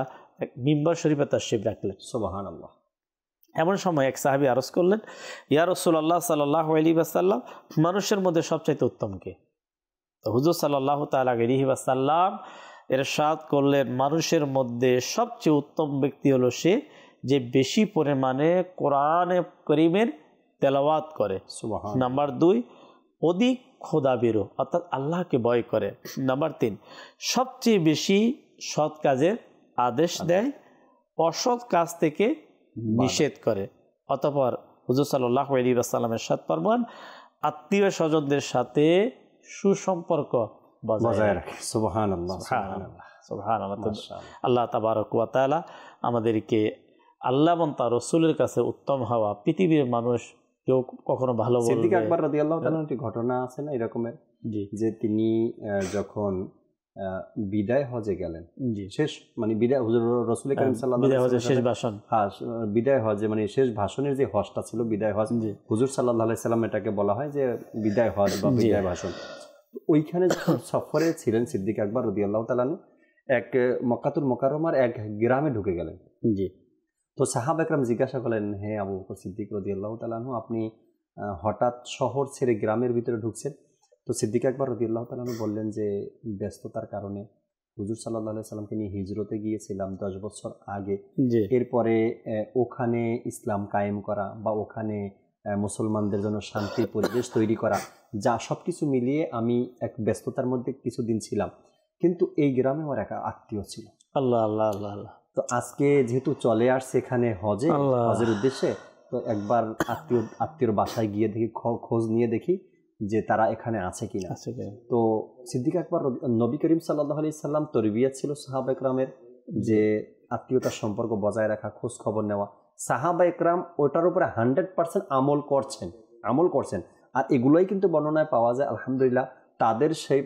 B: মিম্বার শরীফে তাশরীফ রাখলেন।
C: সুবহানাল্লাহ।
B: এমন সময় এক সাহাবী আরজ করলেন, ইয়া রাসূলুল্লাহ সাল্লাল্লাহু আলাইহি ওয়াসাল্লাম, মানুষের মধ্যে সবচাইতে উত্তম কে? তো হুজুর সাল্লাল্লাহু তাআলা আলাইহি ওয়াসাল্লাম ইরশাদ করলেন, মানুষের মধ্যে সবচেয়ে উত্তম ব্যক্তি হলো সে যে বেশি পরিমাণে কোরআনে করিমের তেলাওয়াত করে। নাম্বার 2, অধিক খোদাভীরু অর্থাৎ আল্লাহকে ভয় করে। নাম্বার 3, সবচেয়ে বেশি সৎ কাজের আদেশ দেয়, অসৎ কাজ থেকে নিষেধ করে। অতঃপর হুজুর সাল্লাল্লাহু আলাইহি ওয়াসাল্লামের সাথে ফরমান, আত্মীয় স্বজনদের সাথে সুসম্পর্ক বজায় রাখে।
C: সুবহানাল্লাহ,
B: সুবহানাল্লাহ। আল্লাহ তাবারক ওয়া তাআলা আমাদেরকে আল্লাহ এবং তার রাসূলের কাছে উত্তম হওয়া, পৃথিবীর মানুষ কেউ কখনো ভালো বলবে।
C: সিদ্দিক আকবর রাদিয়াল্লাহু তাআলা একটি ঘটনা আছে না এরকমের, যে তিনি যখন বিদায় হজে গেলেন, শেষ মানে বিদায় হুজুর রাসূল কারীম সাল্লাল্লাহু আলাইহি ওয়াসাল্লাম শেষ ভাষণ, হ্যাঁ বিদায় হজে মানে শেষ ভাষণের যে হজটা ছিল বিদায় হজ, হুজুর সাল্লাল্লাহু আলাইহি সাল্লাম এটাকে বলা হয় যে বিদায় হজ বা বিদায় ভাষণ। ওইখানে যখন সফরে ছিলেন সিদ্দিক আকবর রাদিয়াল্লাহু তাআলা এক মক্কাতুল মুকাররমার এক গ্রামে ঢুকে গেলেন। তো সাহাবা একরাম জিজ্ঞাসা করলেন, হে আবু বকর সিদ্দিক রাদিয়াল্লাহু তাআলা আনহু, আপনি হঠাৎ শহর ছেড়ে গ্রামের ভিতরে ঢুকছেন? তো সিদ্দিক আকবর রাদিয়াল্লাহু তাআলা আনহু বললেন যে ব্যস্ততার কারণে হুজুর সাল্লাল্লাহু আলাইহি সাল্লামকে নিয়ে হিজরতে গিয়েছিলাম 10 বছর আগে, এরপরে ওখানে ইসলাম কায়েম করা বা ওখানে মুসলমানদের জন্য শান্তির পরিবেশ তৈরি করা, যা সব কিছু মিলিয়ে আমি এক ব্যস্ততার মধ্যে কিছুদিন ছিলাম, কিন্তু এই গ্রামে আমার এক আত্মীয় ছিল।
B: আল্লাহ আল্লাহ আল্লাহ আল্লাহ।
C: তো আজকে যেহেতু চলে আসছে এখানে হজের উদ্দেশ্যে, তো একবার আত্মীয়র বাসায় গিয়ে দেখি, খোঁজ নিয়ে দেখি যে তারা এখানে আছে কিনা। তো সিদ্দিক আকবর নবী করিম সাল্লাল্লাহু আলাইহি সাল্লাম তরবিয়ত ছিল সাহাবা একরামের, যে আত্মীয়তার সম্পর্ক বজায় রাখা, খোঁজ খবর নেওয়া। সাহাবা একরাম ওটার উপরে 100% আমল করছেন। আর এগুলোই কিন্তু বর্ণনায় পাওয়া যায়। আলহামদুলিল্লাহ, তাদের সেই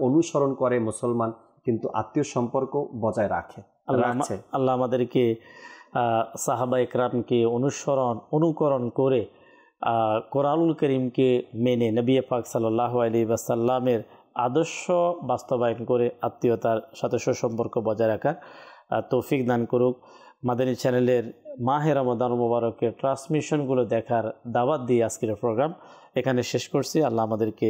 C: অনুসরণ করে মুসলমান, কিন্তু আত্মীয় সম্পর্ক বজায় রাখে।
B: আল্লাহ আমাদেরকে সাহাবা একরামকে অনুকরণ করে কোরআনুল করিমকে মেনে নবী পাক সাল্লাল্লাহু আলাইহি ওয়াসাল্লামের আদর্শ বাস্তবায়ন করে আত্মীয়তার সাথে সুসম্পর্ক বজায় রাখার তৌফিক দান করুক। মাদানী চ্যানেলের মাহে রমাদান মুবারকের ট্রান্সমিশনগুলো দেখার দাওয়াত দিয়ে আজকের প্রোগ্রাম এখানে শেষ করছি। আল্লাহ আমাদেরকে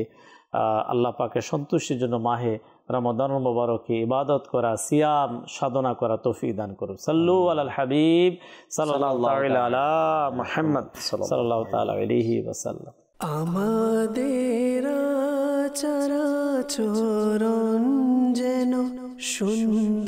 B: আল্লাহ পাকের সন্তুষ্টির জন্য মাহে রমাদান মুবারকে ইবাদত করা, সিয়াম সাধনা করা তৌফিক দান করুক। সাল্লু আলাল হাবিব সাল্লাল্লাহু তাআলা আলা মুহাম্মদ সাল্লাল্লাহু তাআলা আলাইহি ওয়াসাল্লাম।
A: আমাদের চরাচরণ যেন সুন্দর